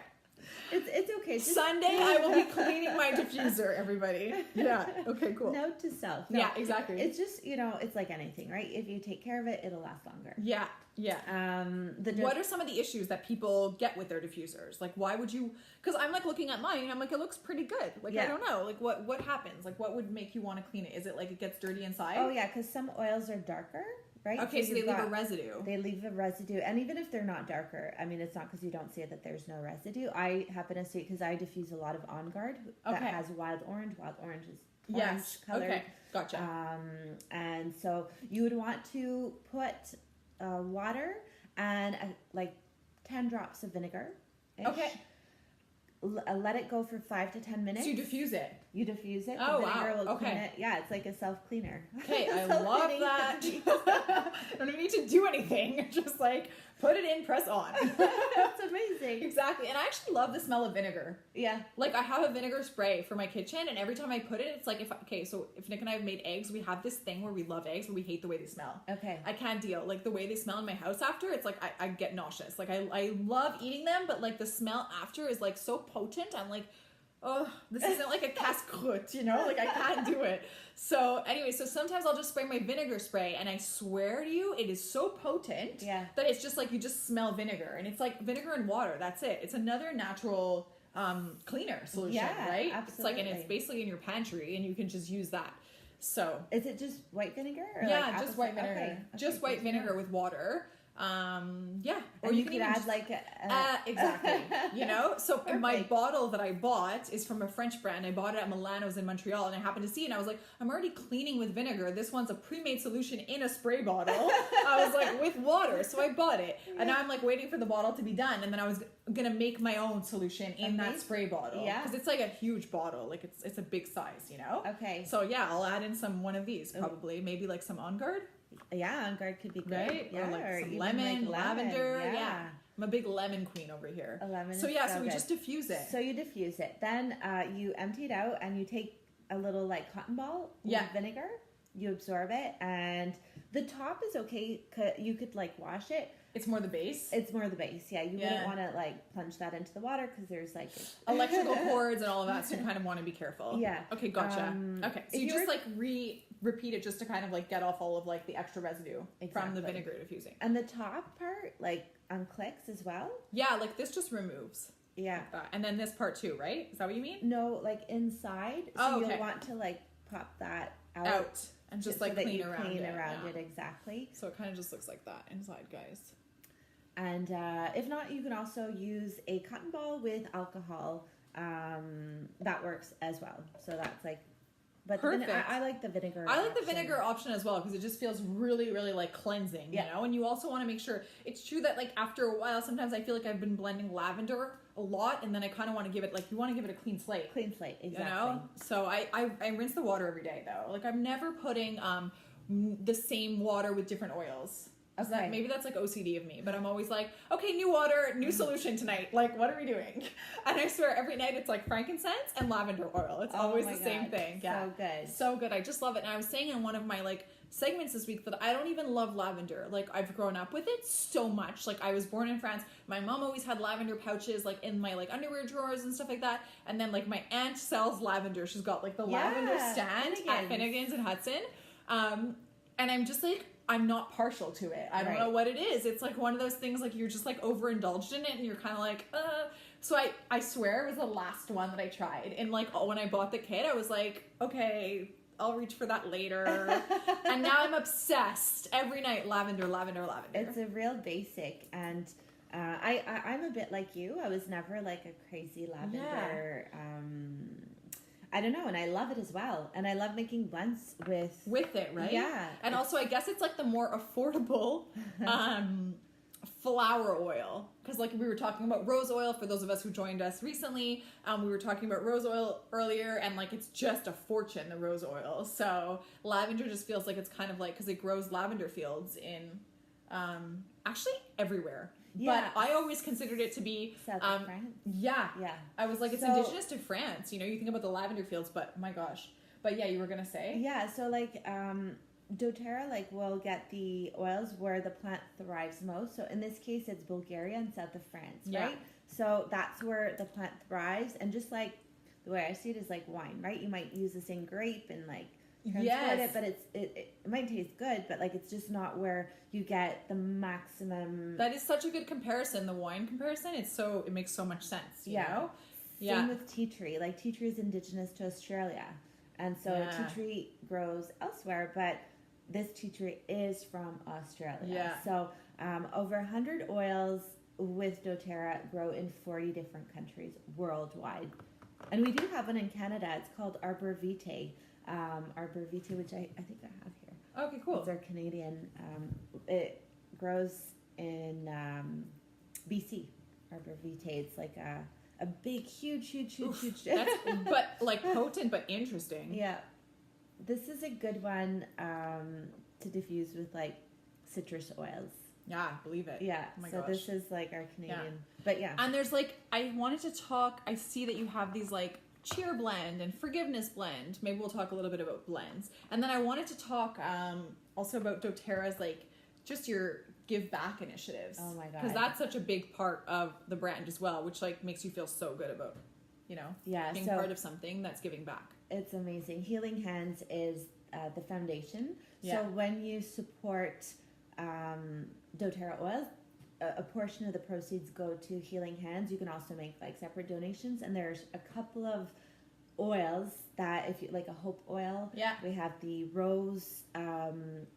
S2: It's okay. Just...
S1: Sunday, I will be cleaning my diffuser, everybody. Yeah. Okay, cool.
S2: Note to self. No,
S1: Yeah, exactly.
S2: It's just, you know, it's like anything, right? If you take care of it, it'll last longer.
S1: Yeah, yeah.
S2: What
S1: What are some of the issues that people get with their diffusers? Like, why would you? Because I'm like looking at mine, and I'm like, it looks pretty good. Like, I
S2: Yeah.
S1: don't know. Like, what happens? Like, what would make you want to clean it? Is it like it gets dirty inside?
S2: Oh yeah, because some oils are darker, right?
S1: Okay, so they
S2: you've
S1: leave a
S2: got-
S1: residue.
S2: They leave a residue, and even if they're not darker, I mean, it's not because you don't see it that there's no residue. I happen to see it because I diffuse a lot of On Guard that
S1: Okay.
S2: has wild orange. Wild orange is
S1: Yes.
S2: orange colored.
S1: Okay. Gotcha.
S2: And so you would want to put water and like 10 drops of vinegar.
S1: Okay.
S2: Let it go for 5 to 10 minutes.
S1: So you diffuse it.
S2: You diffuse it.
S1: Oh,
S2: the vinegar
S1: wow.
S2: will clean
S1: Okay.
S2: it. Yeah, it's like a self cleaner.
S1: Okay, I love that. Don't even need to do anything. Just like put it in, press on.
S2: That's amazing.
S1: Exactly. And I actually love the smell of vinegar.
S2: Yeah.
S1: Like I have a vinegar spray for my kitchen, and every time I put it, it's like if Nick and I have made eggs, we have this thing where we love eggs, but we hate the way they smell.
S2: Okay.
S1: I can't deal. Like the way they smell in my house after, it's like I get nauseous. Like I love eating them, but like the smell after is like so potent. I'm like, oh, this isn't like a casse-croûte, you know? Like I can't do it. So anyway, so sometimes I'll just spray my vinegar spray, and I swear to you, it is so potent
S2: Yeah.
S1: that it's just like you just smell vinegar, and it's like vinegar and water. That's it. It's another natural cleaner solution,
S2: Yeah,
S1: right? It's like, and it's
S2: absolutely.
S1: basically in your pantry, and you can just use that. So
S2: Is it just white vinegar? Or
S1: yeah,
S2: like
S1: just
S2: apple
S1: white
S2: cider?
S1: vinegar,
S2: Okay.
S1: just
S2: Okay,
S1: white
S2: good to
S1: vinegar
S2: know.
S1: with water. Yeah,
S2: Or you
S1: can
S2: could
S1: even
S2: add
S1: just-
S2: like
S1: exactly. You know, so my
S2: Perfect.
S1: bottle that I bought is from a French brand. I bought it at Milano's in Montreal, and I happened to see it, and I was like, I'm already cleaning with vinegar. This one's a pre-made solution in a spray bottle. I was like, with water. So I bought it, and now I'm like waiting for the bottle to be done, and then I was gonna make my own solution in that
S2: Amazing.
S1: spray bottle.
S2: Yeah.
S1: Because it's like a huge bottle. Like it's a big size, you know?
S2: Okay.
S1: So yeah, I'll add in one of these probably. Maybe like some On Guard.
S2: Yeah, On Guard could be good.
S1: Right?
S2: Yeah,
S1: or like some
S2: even
S1: lemon,
S2: like
S1: lavender.
S2: Yeah.
S1: Yeah. I'm a big lemon queen over here.
S2: A lemon
S1: So
S2: is
S1: yeah,
S2: so
S1: so we
S2: good.
S1: just diffuse it.
S2: So you diffuse it. Then you empty it out and you take a little like cotton ball with
S1: Yeah.
S2: vinegar. You absorb it, and the top is okay. You could like wash it.
S1: It's more the base.
S2: It's more the base. Yeah, you
S1: Yeah.
S2: wouldn't want to like plunge that into the water because there's like
S1: Electrical cords and all of that, so you kind of want to be careful.
S2: Yeah.
S1: Okay, gotcha. Okay, so
S2: if
S1: you
S2: you
S1: just
S2: were-
S1: like repeat it just to kind of like get off all of like the extra residue from the
S2: Exactly.
S1: vinegar diffusing.
S2: And the top part like on clicks as well.
S1: Yeah, like this just removes
S2: Yeah.
S1: that. And then this part too, right? Is that what you mean?
S2: No, like inside. So
S1: Oh, okay.
S2: you'll want to like pop that out.
S1: Out. And And just
S2: so
S1: like
S2: that
S1: clean
S2: you
S1: around
S2: clean
S1: it.
S2: around
S1: Yeah.
S2: it, exactly.
S1: So it kind of just looks like that inside, guys.
S2: And if not, you can also use a cotton ball with alcohol. That works as well. So that's like, but
S1: Perfect.
S2: I like the vinegar.
S1: I like the
S2: option.
S1: vinegar option as well because it just feels really, really like cleansing, you know? And you also want to make sure, it's true that like after a while, sometimes I feel like I've been blending lavender a lot and then I kind of want to give it, like you want to give it a clean slate.
S2: Clean slate, exactly.
S1: You know? So I rinse the water every day though. Like I'm never putting the same water with different oils.
S2: Okay.
S1: Maybe that's like OCD of me, but I'm always like, okay, new water, new solution tonight. Like, what are we doing? And I swear every night it's like frankincense and lavender oil. It's always the same thing. Yeah.
S2: So good.
S1: So good. I just love it. And I was saying in one of my like segments this week that I don't even love lavender. Like I've grown up with it so much. Like I was born in France. My mom always had lavender pouches like in my like underwear drawers and stuff like that. And then like my aunt sells lavender. She's got like the lavender stand at Finnegan's in Hudson. And I'm just like, I'm not partial to it. I don't know what it is. It's like one of those things like you're just like overindulged in it and you're kind of like, So I swear it was the last one that I tried. And like when I bought the kit, I was like, okay, I'll reach for that later. And now I'm obsessed. Every night, lavender, lavender, lavender.
S2: It's a real basic. And I'm a bit like you. I was never like a crazy lavender I don't know, and I love it as well. And I love making blends with
S1: it, right?
S2: Yeah.
S1: And also, I guess it's like the more affordable flower oil. Because like we were talking about rose oil, for those of us who joined us recently, we were talking about rose oil earlier, and like it's just a fortune, the rose oil. So lavender just feels like it's kind of like, because it grows lavender fields in actually everywhere.
S2: Yeah.
S1: But I always considered it to be
S2: South of France.
S1: Yeah.
S2: Yeah.
S1: I was like, it's indigenous to France. You know, you think about the lavender fields, but oh my gosh. But yeah, you were gonna say?
S2: Yeah, so like doTERRA like will get the oils where the plant thrives most. So in this case it's Bulgaria and south of France, right? So that's where the plant thrives, and just like the way I see it is like wine, right? You might use the same grape and like transport it, but it might taste good, but like it's just not where you get the maximum.
S1: That is such a good comparison, the wine comparison. It makes so much sense, you know?
S2: Same with tea tree. Like tea tree is indigenous to Australia, and so tea tree grows elsewhere, but this tea tree is from Australia. So over 100 oils with doTERRA grow in 40 different countries worldwide, and we do have one in Canada. It's called Arbor Vitae. Arbor Vitae, which I think I have here.
S1: Okay, cool.
S2: It's our Canadian. It grows in BC. Arbor Vitae. It's like a big, huge.
S1: That's, but like potent, but interesting.
S2: Yeah, this is a good one to diffuse with like citrus oils.
S1: Yeah, believe it.
S2: Yeah.
S1: Oh my
S2: so
S1: gosh.
S2: this is like our Canadian, but yeah.
S1: And there's like, I wanted to talk. I see that you have these like cheer blend and forgiveness blend. Maybe we'll talk a little bit about blends. And then I wanted to talk also about doTERRA's like just your give back initiatives.
S2: Oh my god.
S1: Because that's such a big part of the brand as well, which like makes you feel so good about, you know, being part of something that's giving back.
S2: It's amazing. Healing Hands is the foundation.
S1: Yeah.
S2: So when you support doTERRA oils, a portion of the proceeds go to Healing Hands. You can also make like separate donations, and there's a couple of oils that, if you like, a hope oil.
S1: Yeah.
S2: We have the rose hand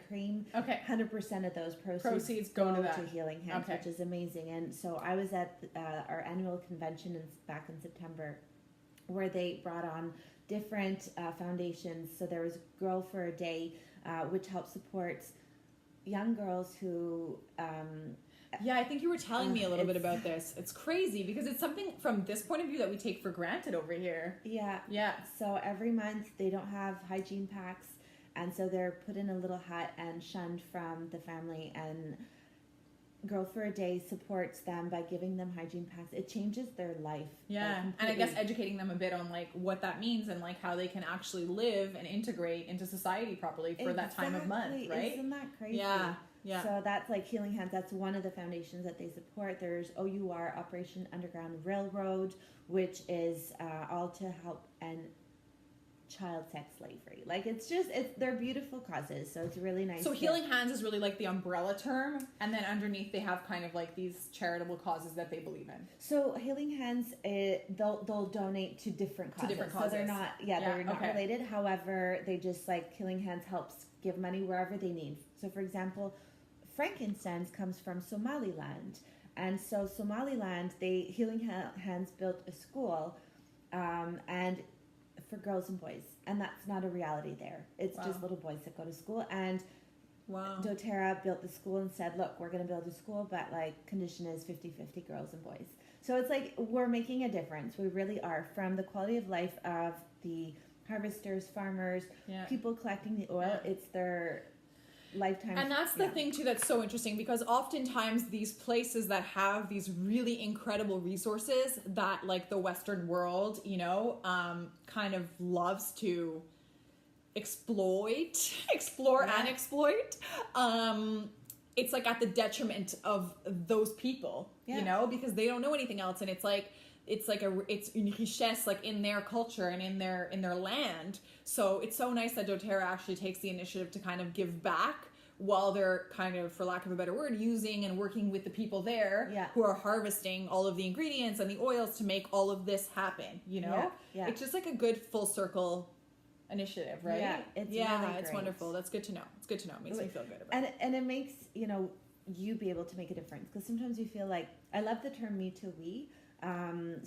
S2: cream.
S1: Okay.
S2: 100% of those proceeds go to Healing Hands, which is amazing. And so I was at our annual convention back in September, where they brought on different foundations. So there was Girl for a Day, which helps support young girls who
S1: I think you were telling me a little bit about this. It's crazy because it's something from this point of view that we take for granted over here.
S2: Yeah. So every month they don't have hygiene packs, and so they're put in a little hut and shunned from the family, and Girl for a Day supports them by giving them hygiene packs. It changes their life.
S1: And I guess educating them a bit on like what that means and like how they can actually live and integrate into society properly for that time of month, right?
S2: Isn't that crazy?
S1: Yeah.
S2: So that's like Healing Hands. That's one of the foundations that they support. There's OUR, Operation Underground Railroad, which is all to help and child sex slavery. Like they're beautiful causes, so it's really nice.
S1: So Healing Hands is really like the umbrella term, and then underneath they have kind of like these charitable causes that they believe in.
S2: So Healing Hands, they'll donate to different causes.
S1: To different causes.
S2: So they're not, they're not related. However, they just like Healing Hands helps give money wherever they need. So for example, frankincense comes from Somaliland, and so Somaliland, Healing Hands built a school, and for girls and boys, and that's not a reality there. It's just little boys that go to school, and doTERRA built the school and said, look, we're going to build a school, but like condition is 50-50 girls and boys. So it's like we're making a difference. We really are, from the quality of life of the harvesters, farmers, people collecting the oil. It's their lifetime.
S1: And that's the thing too that's so interesting, because oftentimes these places that have these really incredible resources that like the Western world, kind of loves to explore and exploit, it's like at the detriment of those people, because they don't know anything else, and it's une richesse like in their culture and in their land. So it's so nice that doTERRA actually takes the initiative to kind of give back, while they're kind of, for lack of a better word, using and working with the people there who are harvesting all of the ingredients and the oils to make all of this happen, It's just like a good full circle initiative, right?
S2: Yeah, it's really
S1: it's
S2: great.
S1: Wonderful. That's good to know. It's good to know. It makes me feel good about it.
S2: And it makes, you be able to make a difference, because sometimes you feel like, I love the term me to we.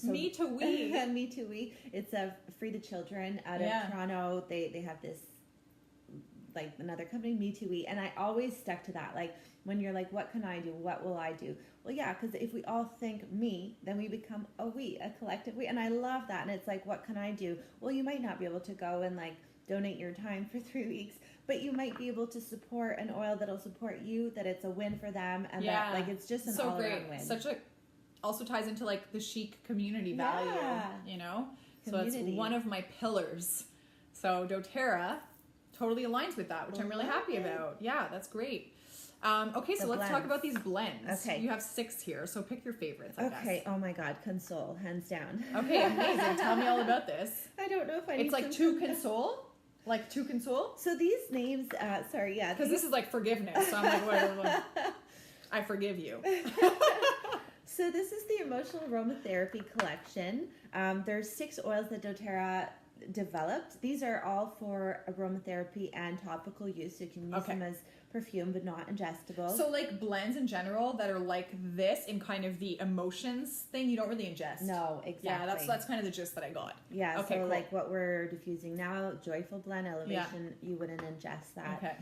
S1: Me to we.
S2: Me to we. It's Free the Children out of Toronto. They have this, like, another company, Me to We, and I always stuck to that. Like, when you're like, what can I do? What will I do? Well, yeah, because if we all think me, then we become a we, a collective we, and I love that. And it's like, what can I do? Well, you might not be able to go and like donate your time for 3 weeks, but you might be able to support an oil that'll support you, that it's a win for them, and that like it's just an all-around win.
S1: Such a also ties into like the chic community value, So it's one of my pillars. So doTERRA totally aligns with that, which I'm really happy about. Yeah, that's great. Okay, so let's talk about these blends. Okay. You have 6 here, so pick your favorites, I guess.
S2: Oh my God, Console, hands down.
S1: Okay, amazing. Tell me all about this.
S2: I don't know if I need
S1: It's like two Console? Like two Console?
S2: So these names,
S1: Because this is like forgiveness, so I'm like, whatever. I forgive you.
S2: So this is the Emotional Aromatherapy Collection. There's 6 oils that doTERRA developed. These are all for aromatherapy and topical use. So you can use them as perfume, but not ingestible.
S1: So like blends in general that are like this in kind of the emotions thing, you don't really ingest.
S2: No, exactly.
S1: Yeah, that's kind of the gist that I got.
S2: Yeah, okay, so cool. Like what we're diffusing now, Joyful Blend, Elevation, you wouldn't ingest that.
S1: Okay.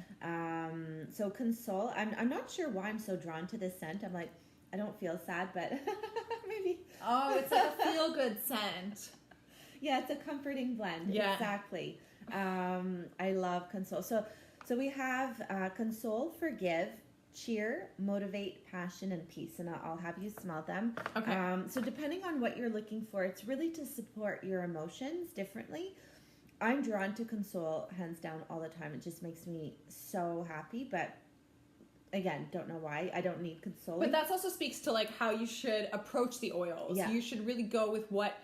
S2: So Console, I'm not sure why I'm so drawn to this scent. I'm like, I don't feel sad, but maybe.
S1: Oh, it's like a feel-good scent.
S2: Yeah, it's a comforting blend. Yeah. Exactly. I love Console. So we have Console, Forgive, Cheer, Motivate, Passion, and Peace. And I'll have you smell them.
S1: Okay.
S2: So depending on what you're looking for, it's really to support your emotions differently. I'm drawn to Console, hands down, all the time. It just makes me so happy. But again, don't know why. I don't need Console.
S1: But that also speaks to like how you should approach the oils. Yeah. You should really go with what...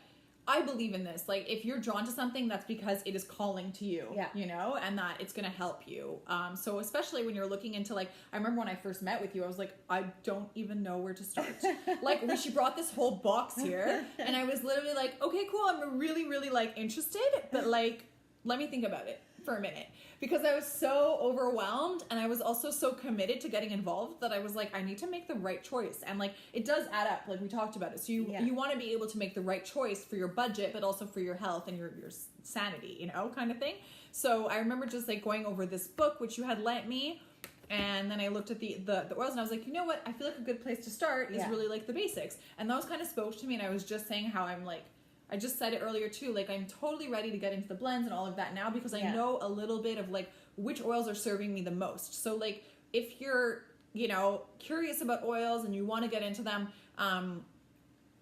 S1: I believe in this. Like, if you're drawn to something, that's because it is calling to you, and that it's going to help you. So especially when you're looking into, like, I remember when I first met with you, I was like, I don't even know where to start. Like, when she brought this whole box here, and I was literally like, okay, cool, I'm really, really, like, interested, but, like, let me think about it for a minute. Because I was so overwhelmed, and I was also so committed to getting involved that I was like, I need to make the right choice. And like, it does add up, like we talked about it. So you want to be able to make the right choice for your budget, but also for your health and your sanity, kind of thing. So I remember just like going over this book, which you had lent me, and then I looked at the oils, and I was like, you know what? I feel like a good place to start is really like the basics. And those kind of spoke to me, and I was just saying how I'm like, I just said it earlier too, like I'm totally ready to get into the blends and all of that now because I know a little bit of like which oils are serving me the most. So like if you're, curious about oils and you want to get into them,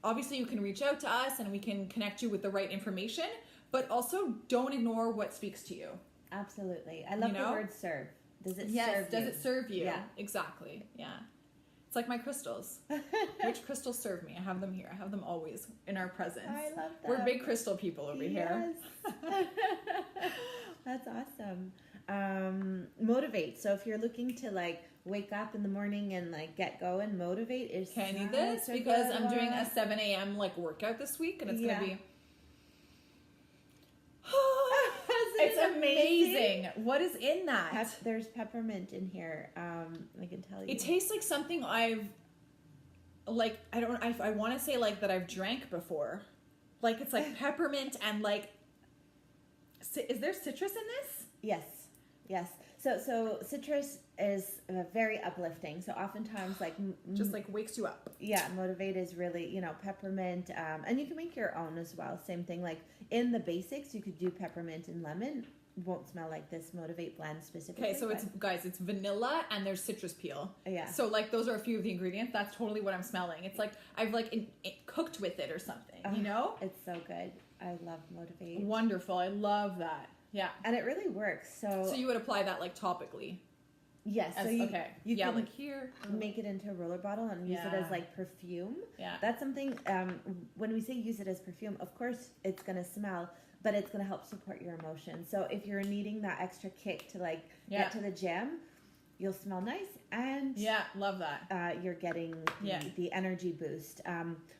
S1: obviously you can reach out to us and we can connect you with the right information, but also don't ignore what speaks to you.
S2: Absolutely. I love the word serve. Does it serve you?
S1: Does it serve you? Yeah. Exactly. Yeah. It's like my crystals. Which crystals serve me? I have them here. I have them always in our presence.
S2: I love that.
S1: We're big crystal people over here.
S2: That's awesome. Motivate. So if you're looking to like wake up in the morning and like get going, motivate is
S1: Okay, I need this because I'm doing a 7 a.m. like workout this week, and it's gonna be. It's amazing. What is in that?
S2: There's peppermint in here. I can tell you.
S1: It tastes like something I've, like, I want to say like that I've drank before. Like it's like peppermint and like, is there citrus in this?
S2: Yes. So citrus is very uplifting. So oftentimes like
S1: just like wakes you up.
S2: Yeah, motivate is really, peppermint, and you can make your own as well. Same thing, like in the basics, you could do peppermint and lemon. Won't smell like this motivate blend specifically.
S1: Okay, so it's vanilla and there's citrus peel.
S2: Yeah.
S1: So like those are a few of the ingredients. That's totally what I'm smelling. It's like I've like cooked with it or something.
S2: It's so good. I love motivate.
S1: Wonderful. I love that. Yeah.
S2: And it really works. So
S1: you would apply that like topically.
S2: Yes. So you can
S1: like here.
S2: Make it into a roller bottle and use it as like perfume.
S1: Yeah.
S2: That's something, when we say use it as perfume, of course it's going to smell, but it's going to help support your emotions. So if you're needing that extra kick to like get to the gym, you'll smell nice and
S1: love that.
S2: You're getting the energy boost.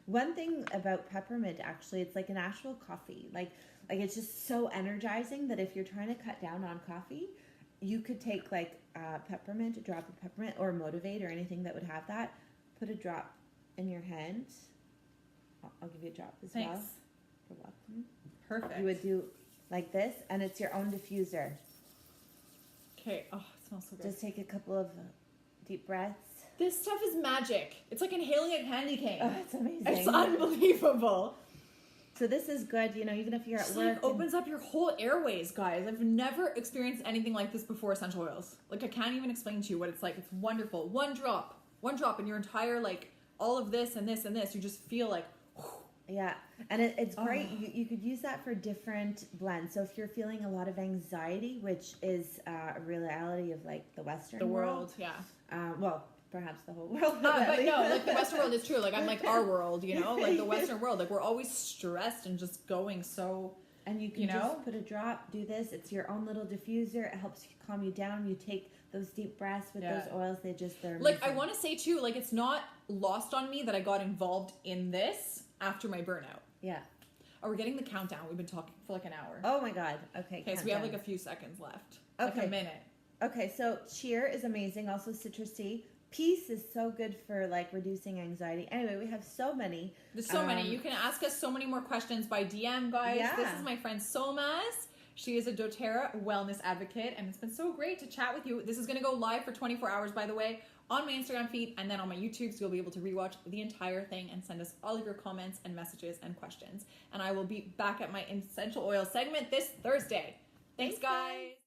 S2: One thing about peppermint, actually, it's like an actual coffee. Like it's just so energizing that if you're trying to cut down on coffee, you could take like peppermint, a drop of peppermint, or motivate, or anything that would have that. Put a drop in your hand. I'll give you a drop as well. You're welcome.
S1: Perfect.
S2: You would do like this, and it's your own diffuser.
S1: Okay. Oh, it smells so good.
S2: Just take a couple of deep breaths.
S1: This stuff is magic. It's like inhaling a candy cane.
S2: Oh, it's amazing.
S1: It's unbelievable.
S2: So this is good, even if you're at work.
S1: Like opens up your whole airways, guys. I've never experienced anything like this before, essential oils. Like I can't even explain to you what it's like. It's wonderful. One drop in your entire, like, all of this and this and this. You just feel like, whew.
S2: Yeah. And it's great. You could use that for different blends. So if you're feeling a lot of anxiety, which is a reality of like the Western world.
S1: Yeah.
S2: Well, perhaps the whole world.
S1: But no, like the Western world is true. Like I'm like our world, like the Western world. Like we're always stressed and just going so.
S2: And you can just put a drop, do this. It's your own little diffuser. It helps calm you down. You take those deep breaths with those oils. They're amazing.
S1: Like I want to say too, like it's not lost on me that I got involved in this after my burnout.
S2: Yeah.
S1: Oh, we're getting the countdown. We've been talking for like an hour.
S2: Oh my God. Okay.
S1: Okay, so we have like a few seconds left.
S2: Okay.
S1: Like a minute.
S2: Okay, so cheer is amazing. Also citrusy. Peace is so good for like reducing anxiety. Anyway, we have so many.
S1: There's so many. You can ask us so many more questions by DM, guys.
S2: Yeah.
S1: This is my friend Somas. She is a doTERRA wellness advocate, and it's been so great to chat with you. This is going to go live for 24 hours, by the way, on my Instagram feed and then on my YouTube, so you'll be able to rewatch the entire thing and send us all of your comments and messages and questions. And I will be back at my essential oil segment this Thursday. Thanks, guys.